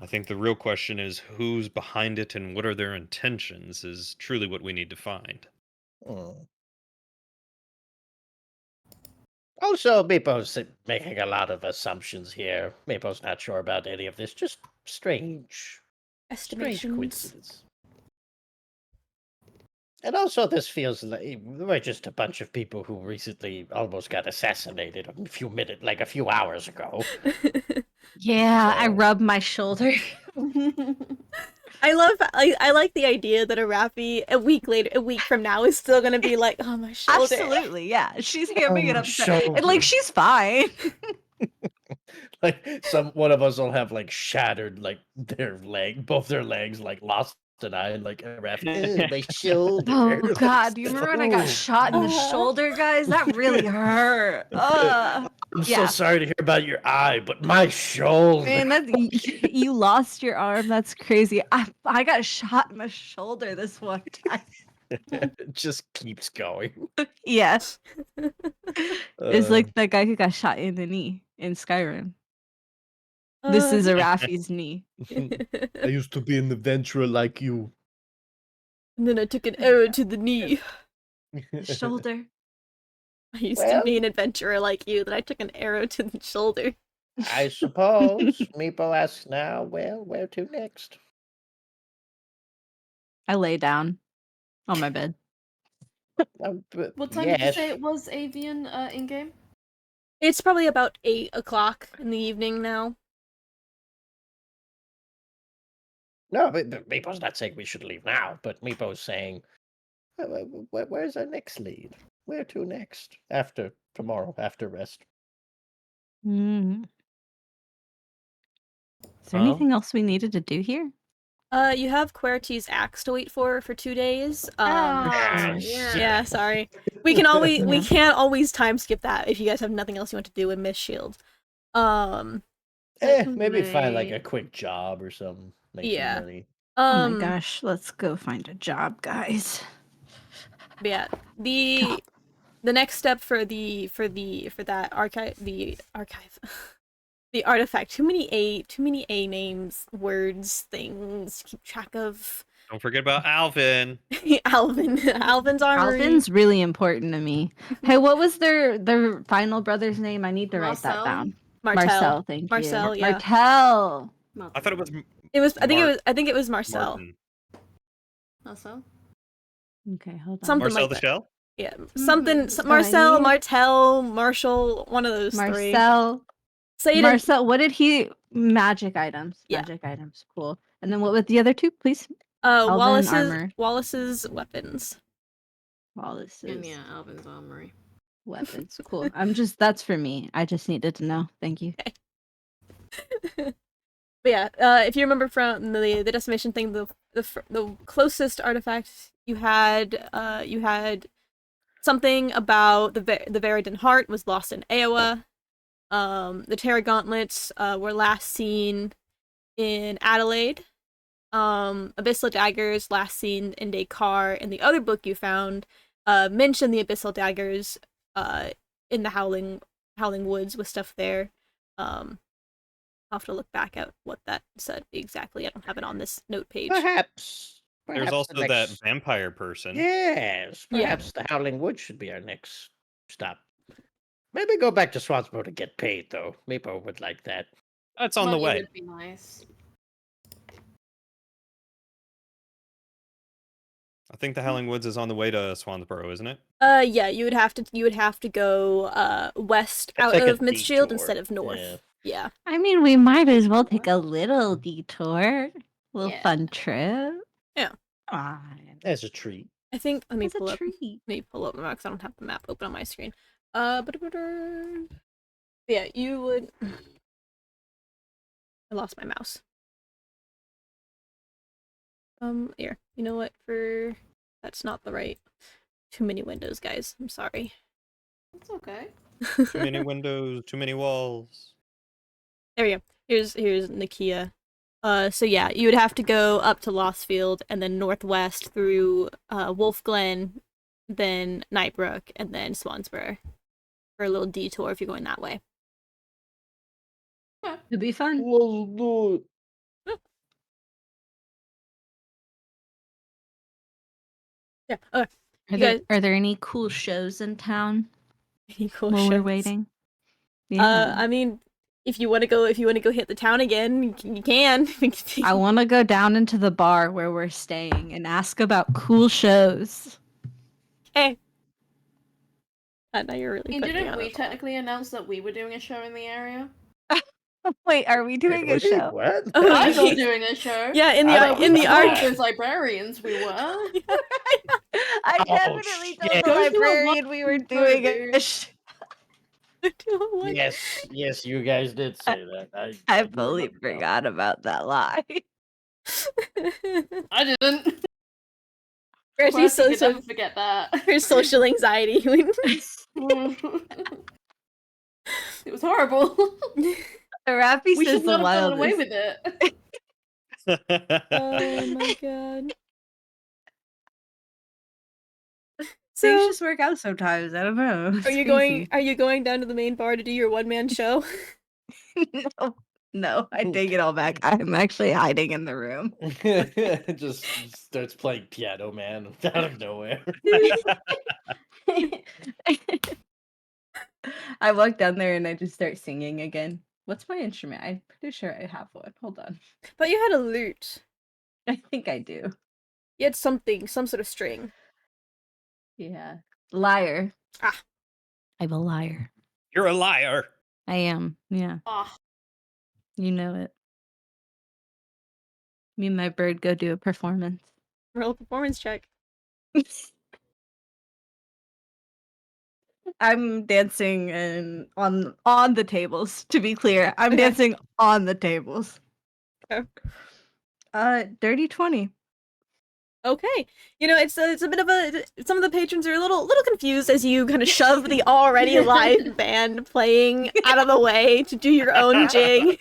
I think the real question is who's behind it and what are their intentions is truly what we need to find. Also, Meepo's making a lot of assumptions here. Meepo's not sure about any of this. Just strange Estimations. coincidence. And also, this feels like we're just a bunch of people who recently almost got assassinated a few hours ago. Yeah, I So- rub my shoulder. I like the idea that a Raffi a week from now is still gonna be like, oh my shoulder. Absolutely, yeah. She's hamming it my up, and like shoulder. she's fine. Like one of us will have like shattered like both their legs like lost an eye and like a raft. My shoulder. Oh Like, God, do you remember when I got oh, shot in the shoulder, guys? That really hurt. I'm so Yeah. sorry to hear about your eye, but my shoulder. Man, you lost your arm. That's crazy. I got shot in the shoulder this one time. It just keeps going. Yes, it's Uh, like the guy who got shot in the knee in Skyrim. This is a Raffi's knee. I used to be an adventurer like you. And then I took an arrow to the knee. Shoulder. I used to be an adventurer like you, then I took an arrow to the shoulder. I suppose Meepo asks now, well, where to next? I lay down on my bed. What time did you Yes. say it was, Avian, in-game? It's probably about 8 o'clock in the evening now. No, but Meepo's not saying we should leave now, but Meepo's saying, where's our next lead? Where to next? After tomorrow, after rest. Mm. Is there Huh? anything else we needed to do here? You have Querti's axe to wait for 2 days. Ah, yeah. Yeah, sorry. We can't always time skip that if you guys have nothing else you want to do in Mist Shield. Maybe find like a Definitely. quick job or something. Make Yeah. some money. Oh my gosh, let's go find a job, guys. But yeah, the next step for that archive the artifact. Too many A names, words, things to keep track of. Don't forget about Alvin. Alvin's armory. Alvin's really important to me. Hey, what was their final brother's name? I need to write that Marcel? down. Martel. Thank Marcel, you. yeah. Martel. I thought it was I think it was Marcel. Martin. Marcel? Okay, hold on. Something Marcel like the that. Shell? Yeah, Mhm. Marcel, Right. Martel, Marshall, one of those three. Marcel. Say it. Marcel, what did he? Magic items. Yeah. Magic items. Cool. And then what was the other two, please? Alvin, armor. Wallace's weapons. Wallace's And yeah, Alvin's armory. weapons. Cool. That's for me. I just needed to know. Thank you. But yeah, if you remember from the decimation thing, the closest artifact you had something about the Veridon heart was lost in Iowa. The Terra gauntlets were last seen in Adelaide. Abyssal daggers last seen in Dakar. And the other book you found mentioned the abyssal daggers in the Howling Woods with stuff there. I'll have to look back at what that said exactly. I don't have it on this note page. Perhaps There's also the that next... vampire person. Yes, perhaps the Howling Wood should be our next stop. Maybe go back to Swansboro to get paid, though. Meepo would like that. That's on the Money way. would be nice. I think the Howling Woods is on the way to Swansboro, isn't it? Yeah, you would have to go west It's out like a of Midfield detour. instead of north. Yeah. Yeah. I mean, we might as well take a little detour. Little Yeah. fun trip. Yeah. Come on. As a treat. I think let me It's a pull up treat. the map because I don't have the map open on my screen. Yeah, you would. I lost my mouse. Here. You know what? That's not the right. Too many windows, guys. I'm sorry. It's okay. Too many windows, too many walls. There we go. Here's Naekea. So yeah, you would have to go up to Lostfield and then northwest through Wolf Glen, then Nightbrook, and then Swansboro for a little detour if you're going that way. It'd be fun. Let's do it. Yeah. Are there any cool shows in town Any cool while we're shows? waiting? I mean, if you want to go hit the town again, you can. I want to go down into the bar where we're staying and ask about cool shows. Okay. Now you're really And putting me didn't on we the spot. technically announce that we were doing a show in the area? Wait, are we doing a Wait, show? What? Oh, I yeah. was doing a show. Yeah, in I the in the told arc. those librarians we were. I Oh, definitely told shit. the Go to a librarian we were wonderful show, doing a dude. show. What? Yes, you guys did say that. I do fully remember now. forgot about that lie. I didn't. She's Percy could never forget that. her social anxiety. It was horrible. Raffy We says should the not have gotten away wildest. with it. Oh my god. Things So, just work out sometimes. I don't know. It's are you going down to the main bar to do your one-man show? No, I take it all back. I'm actually hiding in the room. just starts playing Piano Man out of nowhere. I walk down there and I just start singing again. What's my instrument? I'm pretty sure I have one. Hold on. But you had a lute. I think I do. You had something, some sort of string. Yeah. Liar. Ah. I'm a liar. You're a liar. I am. Yeah. Ah, You know it. Me and my bird go do a performance. Roll a performance check. I'm dancing and on the tables, to be clear. I'm Okay. dancing on the tables. Okay. Dirty 20. Okay. You know, it's a bit of a. Some of the patrons are a little confused as you kind of shove the already live band playing out of the way to do your own jig.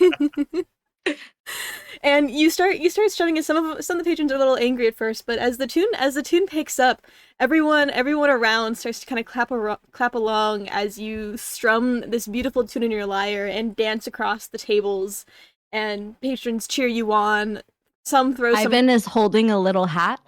And you start shoving it. Some of the patrons are a little angry at first, but as the tune picks up, everyone around starts to kind of clap along as you strum this beautiful tune in your lyre and dance across the tables, and patrons cheer you on. Some throw some. Ivan is holding a little hat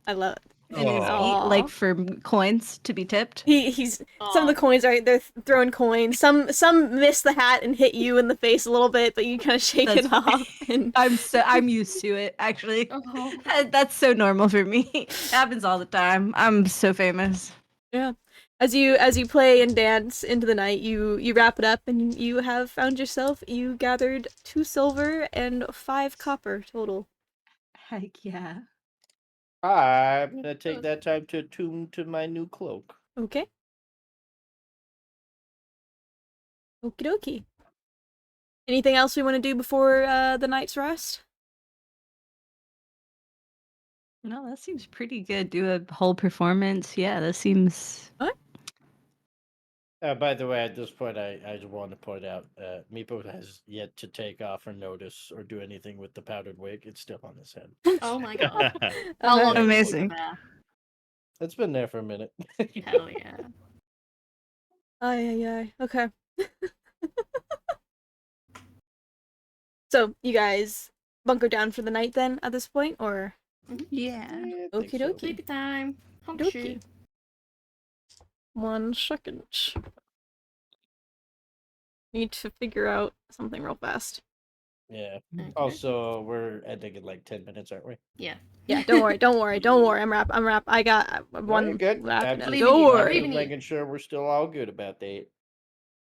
I love it. in his Aw. like for coins to be tipped. He's some of the coins they're throwing coins. Some miss the hat and hit you in the face a little bit, but you kind of shake it off. And I'm used to it actually. oh. That's so normal for me. It happens all the time. I'm so famous. yeah, as you play and dance into the night, you wrap it up, and you have found yourself. You gathered 2 silver and 5 copper total. Heck yeah. I'm gonna take that time to attune to my new cloak. Okay. Okie dokie. Anything else we want to do before the night's rest? No, that seems pretty good. Do a whole performance. Yeah, that seems. By the way, at this point, I just want to point out, Meepo has yet to take off or notice or do anything with the powdered wig. It's still on his head. Oh my god. How long Amazing. Is it It's been there for a minute. Hell yeah. Ay. Okay. So, you guys bunker down for the night then at this point, or? Yeah. I think Okie so. dokie. Sleepy time. Honk Dokie. shoot. 1 second. Need to figure out something real fast. Yeah. Okay. Also, we're ending in like 10 minutes, aren't we? Yeah. Yeah, don't worry. I'm wrap. I got No, one you're good. lap. Absolutely. Don't you. worry. I'm just making sure we're still all good about that.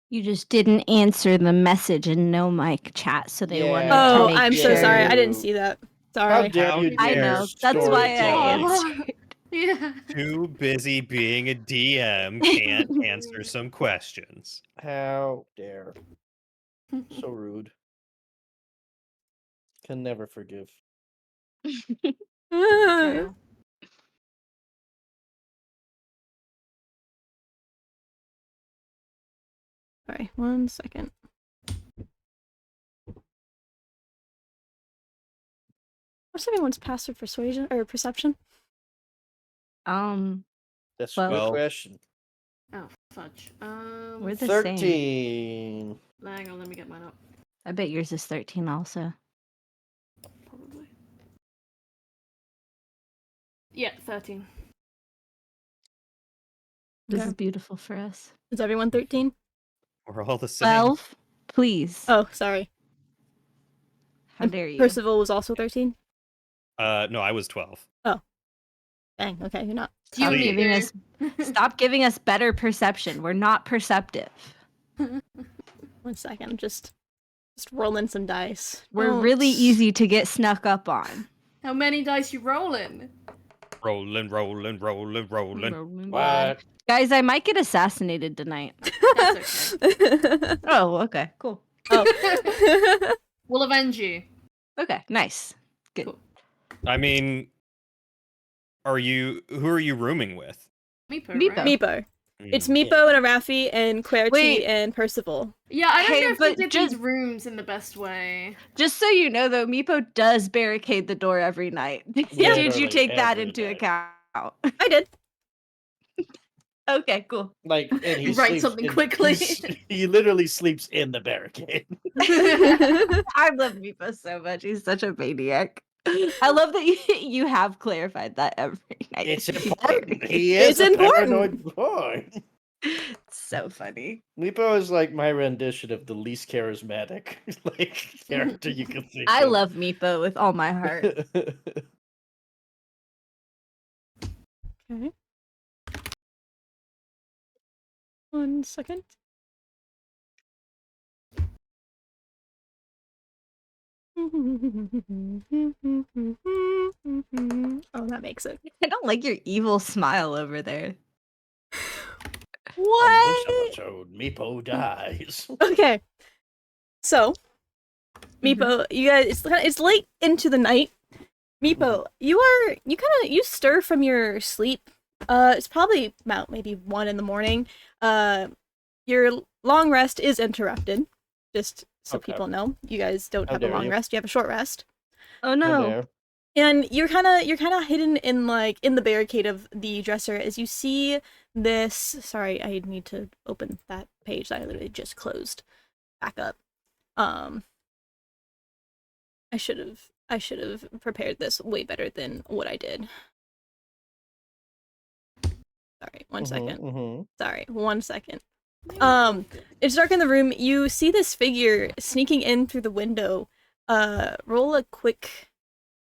You just didn't answer the message in no mic chat, so they wanted Yeah. to Oh, make I'm sure. so sorry. I didn't see that. How Sorry. dare you How I dare know. That's why I storytell. answered. Yeah. Too busy being a DM, can't answer some questions. How dare. So rude. Can never forgive. True. Sorry, 1 second. What's everyone's passive persuasion or perception? That's a Well- good question. Oh, fudge. We're the same. 13. Hang on, let me get mine up. I bet yours is 13 also. Probably. Yeah, 13. This Okay. is beautiful for us. Is everyone 13? We're all the same. 12 please. Oh, sorry. How dare you? Percival was also 13? No, I was 12. Dang, okay, you're not. You Stop and me, giving girl. us stop giving us better perception. We're not perceptive. 1 second, just rolling some dice. We're really easy to get snuck up on. How many dice you rolling? Rolling, rolling, rolling, rolling. What? Guys, I might get assassinated tonight. That's okay. Oh, okay, cool. Oh. We'll avenge you. Okay, nice. Good. Cool. I mean, who are you rooming with? Meepo, Meepo. right? Meepo. It's Mm. Meepo and Arafi and Querty Wait. and Percival. Yeah, I don't Hey, know if we but did just- these rooms in the best way. Just so you know, though, Meepo does barricade the door every night. Did Literally you take that every into night. account? I did. Okay, cool. Like, and he Write sleeps something in- quickly. He literally sleeps in the barricade. I love Meepo so much. He's such a maniac. I love that you have clarified that every night. It's He's important. very- He is It's a important. paranoid boy. It's so funny. Meepo is like my rendition of the least charismatic like character you can think I of. love Meepo with all my heart. Okay. 1 second. Oh, that makes it. I don't like your evil smile over there. What? On this episode, Meepo dies. Okay. So, Meepo, you guys, it's late into the night. Meepo, you stir from your sleep. It's probably about maybe 1 in the morning. Your long rest is interrupted. Just so Okay. people know, you guys don't How have a dare long you. rest. You have a short rest. Oh How no. dare. And you're kind of hidden in in the barricade of the dresser as you see this. Sorry, I need to open that page that I literally just closed back up. I should have prepared this way better than what I did. Sorry, 1 second. Mhm. Sorry, 1 second. It's dark in the room. You see this figure sneaking in through the window. Roll a quick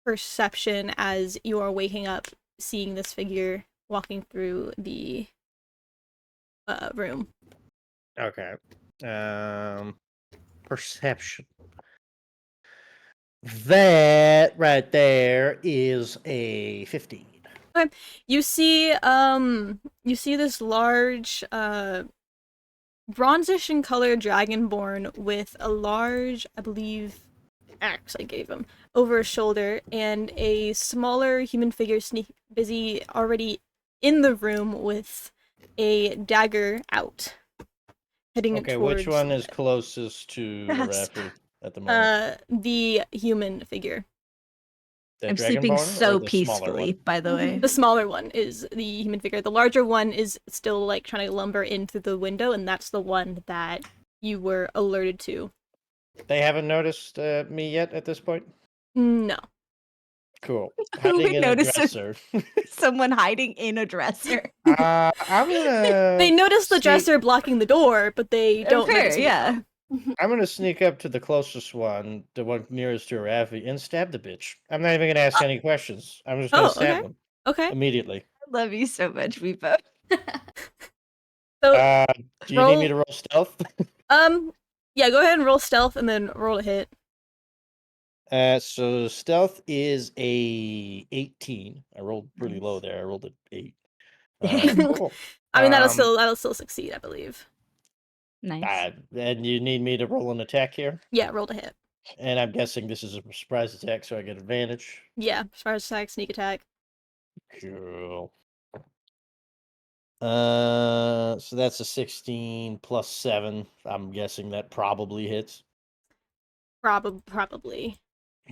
perception as you are waking up, seeing this figure walking through the room. Okay. Perception. That right there is a 15. You see this large bronzish in color dragonborn with a large, I believe, axe I gave him over his shoulder, and a smaller human figure busy already in the room with a dagger out, heading Okay, towards which one is closest to Yes. Rafi at the moment? the human figure. The I'm sleeping Dragonborn or so the smaller peacefully, one? by the way. The smaller one is the human figure. The larger one is still like trying to lumber in through the window, and that's the one that you were alerted to. They haven't noticed me yet at this point? No. Cool. Who would Hiding in a notice it? dresser. Someone hiding in a dresser. I'm gonna. They notice the sneak- dresser blocking the door, but they don't Fair, notice me. yeah. I'm gonna sneak up to the closest one, the one nearest to Rafi, and stab the bitch. I'm not even gonna ask any questions. I'm just gonna Oh, stab okay. him Okay. immediately. I love you so much, Meepo. So, Do you need me roll- to roll stealth? yeah, go ahead and roll stealth and then roll a hit. So stealth is a 18. I rolled pretty low Nice. there. I rolled an 8. Cool. I mean, that'll Um, still succeed, I believe. Nice. And you need me to roll an attack here, Yeah, roll to hit. and I'm guessing this is a surprise attack, so I get advantage. Yeah, surprise attack, sneak attack. Cool. So that's a 16 plus 7. I'm guessing that probably hits. Probably. Probably,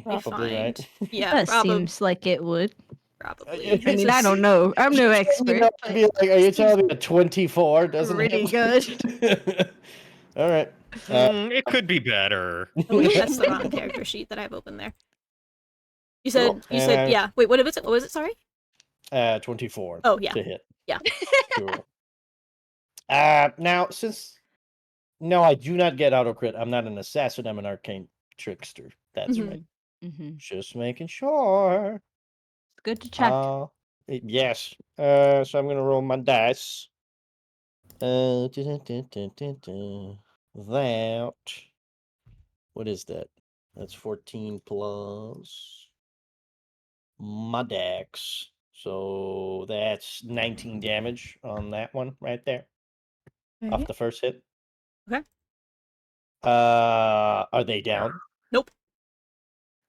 right? find- Yeah, That probably. seems like it would. Probably. I I mean, I don't know. I'm no expert. I'd be like, are you telling me a 24 doesn't Pretty hit? All right. It could be better. Oh, wait, that's the wrong character sheet that I've opened there. You said, Cool. you said, And- yeah. Wait, what was it? What was it? Sorry. 24 Oh, yeah. to hit. Yeah. Cool. Now, since No, I do not get auto crit. I'm not an assassin. I'm an arcane trickster. That's Mhm. right. Mm-hmm. Just making sure. Good to check. Yes. So I'm gonna roll my dice. That. What is that? That's 14 plus my dex. So that's 19 damage on that one right there. Off Alright. the first hit. Okay. Are they down? Nope.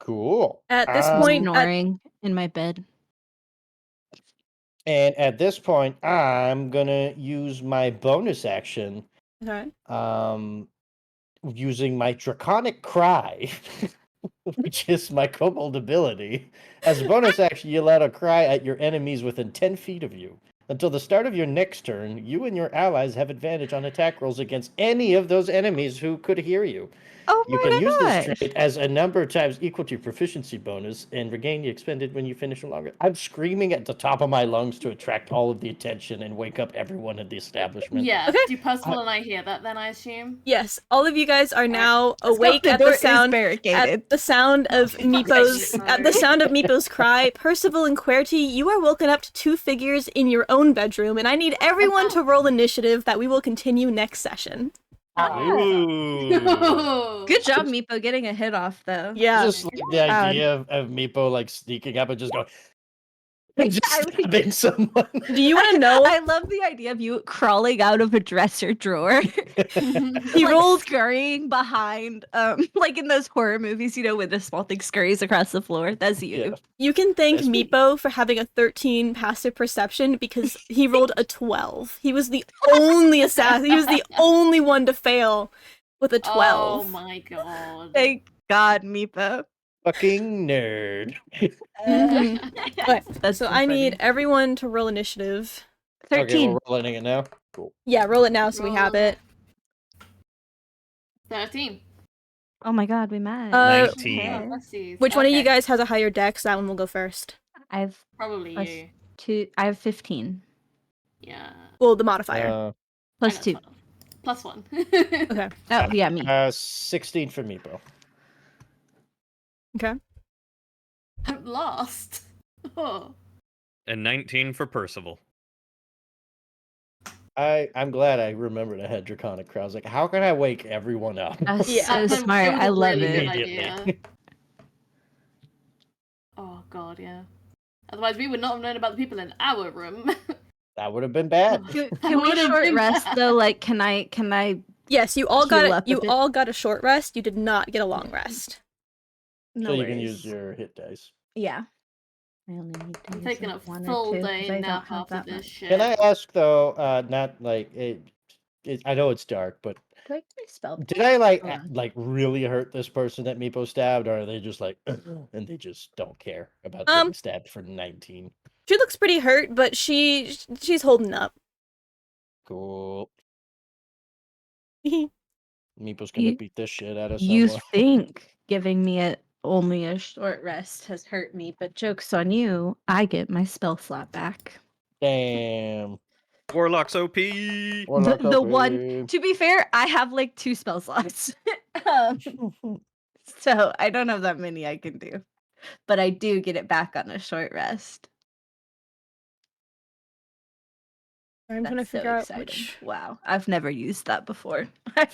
Cool. At this I'm point, snoring in my bed. And at this point, I'm gonna use my bonus action, okay. using my draconic cry, which is my kobold ability. As a bonus action, you let out a cry at your enemies within 10 feet of you. Until the start of your next turn, you and your allies have advantage on attack rolls against any of those enemies who could hear you. Oh You my can use this gosh. trait as a number of times equal to your proficiency bonus and regain the expended when you finish a longer. I'm screaming at the top of my lungs to attract all of the attention and wake up everyone in the establishment. Yeah. Okay. Do Percival and I hear that then? I assume. Yes, all of you guys are now let's go. awake The at door the is sound barricaded. at the sound of Meepo's Yes. at the sound of Meepo's cry. Percival and QWERTY, you are woken up to two figures in your own bedroom, and I need everyone to roll initiative that we will continue next session. Ooh. Good job, Meepo, getting a hit off though. Yeah. Just like the idea of Meepo like sneaking up and just going and just stabbing someone. Do you want to know? I love the idea of you crawling out of a dresser drawer. He like rolled scurrying behind, like in those horror movies, you know, where the small thing scurries across the floor. That's you. Yeah. You can thank That's me. Meepo for having a 13 passive perception because he rolled a 12. He was the only assassin. He was the only one to fail with a 12. Oh my god. Thank God, Meepo. Fucking nerd. Mhm. Okay, That's so so I need funny. everyone to roll initiative. 13. Okay, we're rolling it now. Cool. Yeah, roll it now so we have Roll. it. 13. Oh my God, we met. 19. Oh, let's see. Which one of you Okay. guys has a higher dex? That one will go first. I've Probably plus you. 2. I have 15. Yeah. Well, the modifier. Plus I got 2. 12. Plus 1. Okay. Oh yeah, me. 16 for Meepo. Okay. I'm lost. Oh. And 19 for Percival. I'm glad I remembered I had draconic cry. I was like, how can I wake everyone up? That's Yeah. so That smart. was I a love really it. good Immediately. idea. Oh god, yeah. Otherwise, we would not have known about the people in our room. That would have been bad. Can That we would've short been rest bad. though? Like, can I? Yes, you all got Heal it. up a You bit. all got a short rest. You did not get a long rest. No So you worries. can use your hit dice. Yeah. I only need to I'm use taking like a 1 or full 2, 'cause day I don't nap have after that this much. shit. Can I ask though, not like I know it's dark, but Do I get my spell? did I Hold on. like really hurt this person that Meepo stabbed, or are they just like and they just don't care about Um, getting stabbed for 19? She looks pretty hurt, but she's holding up. Cool. Okay. Meepo's gonna You- beat this shit out of You someone. think giving me only a short rest has hurt me, but joke's on you. I get my spell slot back. Damn. Warlock's OP. Warlock The OP. one. To be fair, I have like 2 spell slots. So I don't have that many I can do. But I do get it back on a short rest. I'm trying to That's so figure out exciting. which. Wow, I've never used that before. I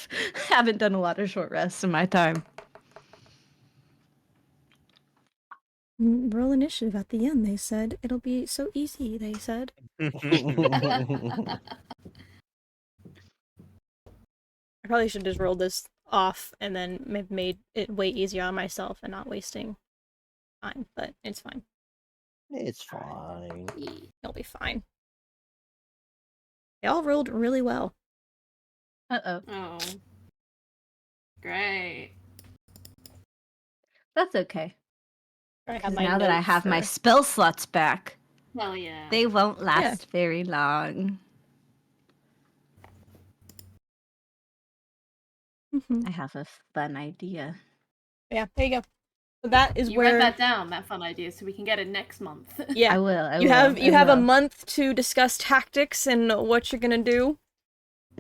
haven't done a lot of short rests in my time. Roll initiative at the end, they said. It'll be so easy, they said. I probably should just roll this off and then have made it way easier on myself and not wasting time, but it's fine. It's fine. It'll be fine. They all rolled really well. Uh-oh. Oh. Great. That's okay. I have 'Cause my now that I notes have my for- spell slots back, Well, yeah. they won't last very long. Mhm. I have a fun idea. Yeah, there you go. So that is You where write that down, that fun idea, so we can get it next month. yeah. I will. You have a month to discuss tactics and what you're gonna do.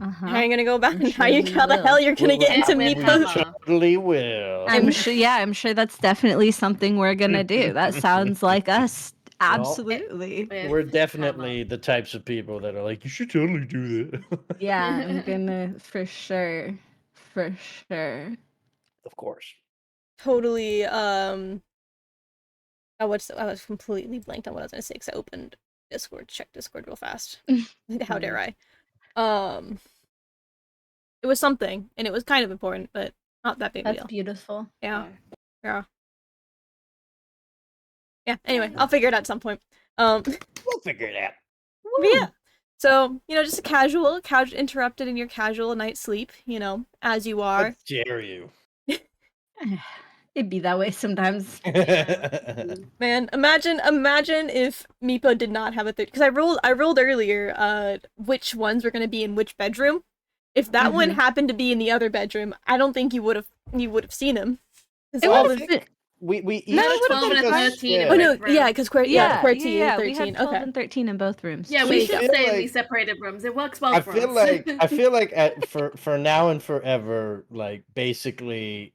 Uh-huh. How are you gonna go back? I'm And sure how we the hell will. you're gonna get into With Meepo's? Hammer. Totally will. I'm sure. Yeah, I'm sure that's definitely something we're gonna do. That sounds like us. Absolutely. With We're definitely the types of people that are like, you should totally do that. Yeah, I'm gonna for sure. For sure. Of course. Totally. I was completely blanked on what I was gonna say because I opened Discord, checked Discord real fast. How dare I? It was something, and it was kind of important, but not that big of a That's deal. beautiful. Yeah. Yeah. Yeah. Anyway, I'll figure it out at some point. We'll figure it out. But yeah. So, just a casual interrupted in your casual night's sleep, as you How are. dare you? It'd be that way sometimes. Man, imagine if Meepo did not have a third, because I rolled earlier which ones were gonna be in which bedroom. If that one happened to be in the other bedroom, I don't think you would have seen him. It all was the- we No, each it would've took been us- 13 yeah. Oh no, room. yeah, because QWERTY, yeah, QWERTY 13. we had 12 Okay. and 13 in both rooms. Yeah, So we you should feel say we like- separated rooms. It works well I for feel us. like for now and forever, like basically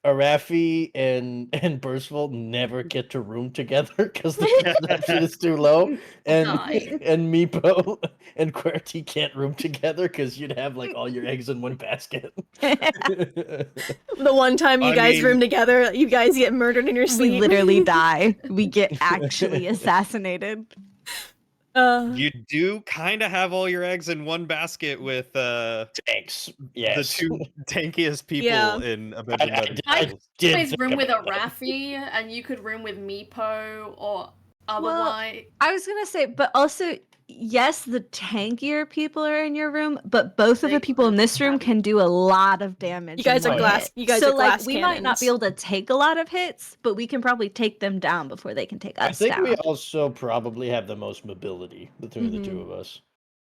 Arafi and Percival never get to room together because the perception is too low, and Die. and Meepo and QWERTY can't room together because you'd have like all your eggs in one basket. The one time you I guys mean- room together, you guys get murdered in your sleep. We literally die. We get actually assassinated. You do kind of have all your eggs in one basket with Thanks. Yes. the two tankiest people Yeah. in a bedroom. I did Always think room with about that. Arafi, and you could room with Meepo, or otherwise. I was gonna say, but also, yes, the tankier people are in your room, but both of the people in this room can do a lot of damage. You guys in are one glass. hit. You guys so are glass we might not be cannons. able to take a lot of hits, but we can probably take them down before they can take I us think down. we also probably have the most mobility between the two of us.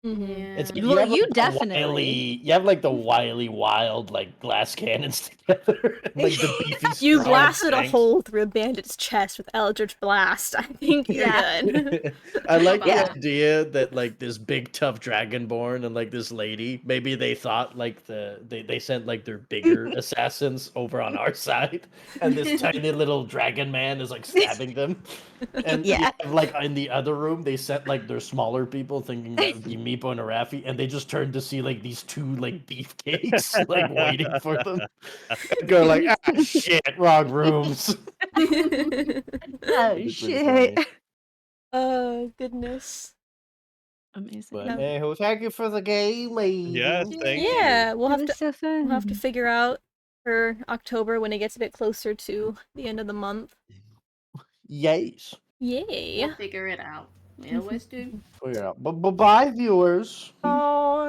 Mhm. It's Yeah. Well, have, you the definitely. you have like the wily wild like glass cannons together, and, like the beefy. You strong blasted a tanks. hole through a bandit's chest with Eldritch Blast. I think you're good. I like Yeah. the idea that like this big tough dragonborn and like this lady, maybe they thought like they sent like their bigger assassins over on our side, and this tiny little dragon man is like stabbing them. And Yeah. like in the other room, they sent like their smaller people, thinking that would be Meepo and Arafi, and they just turned to see like these two like beefcakes like waiting for them. And go like, ah, shit, wrong rooms. Oh Pretty shit! funny. Oh goodness. Amazing. But No. hey, well, thank you for the game. Yes, thank you. Yeah, we'll That have was to so fun. we'll have to figure out for October when it gets a bit closer to the end of the month. Yes. Yay. We'll figure it out. We always do. Figure it out. But bye, viewers. Oh,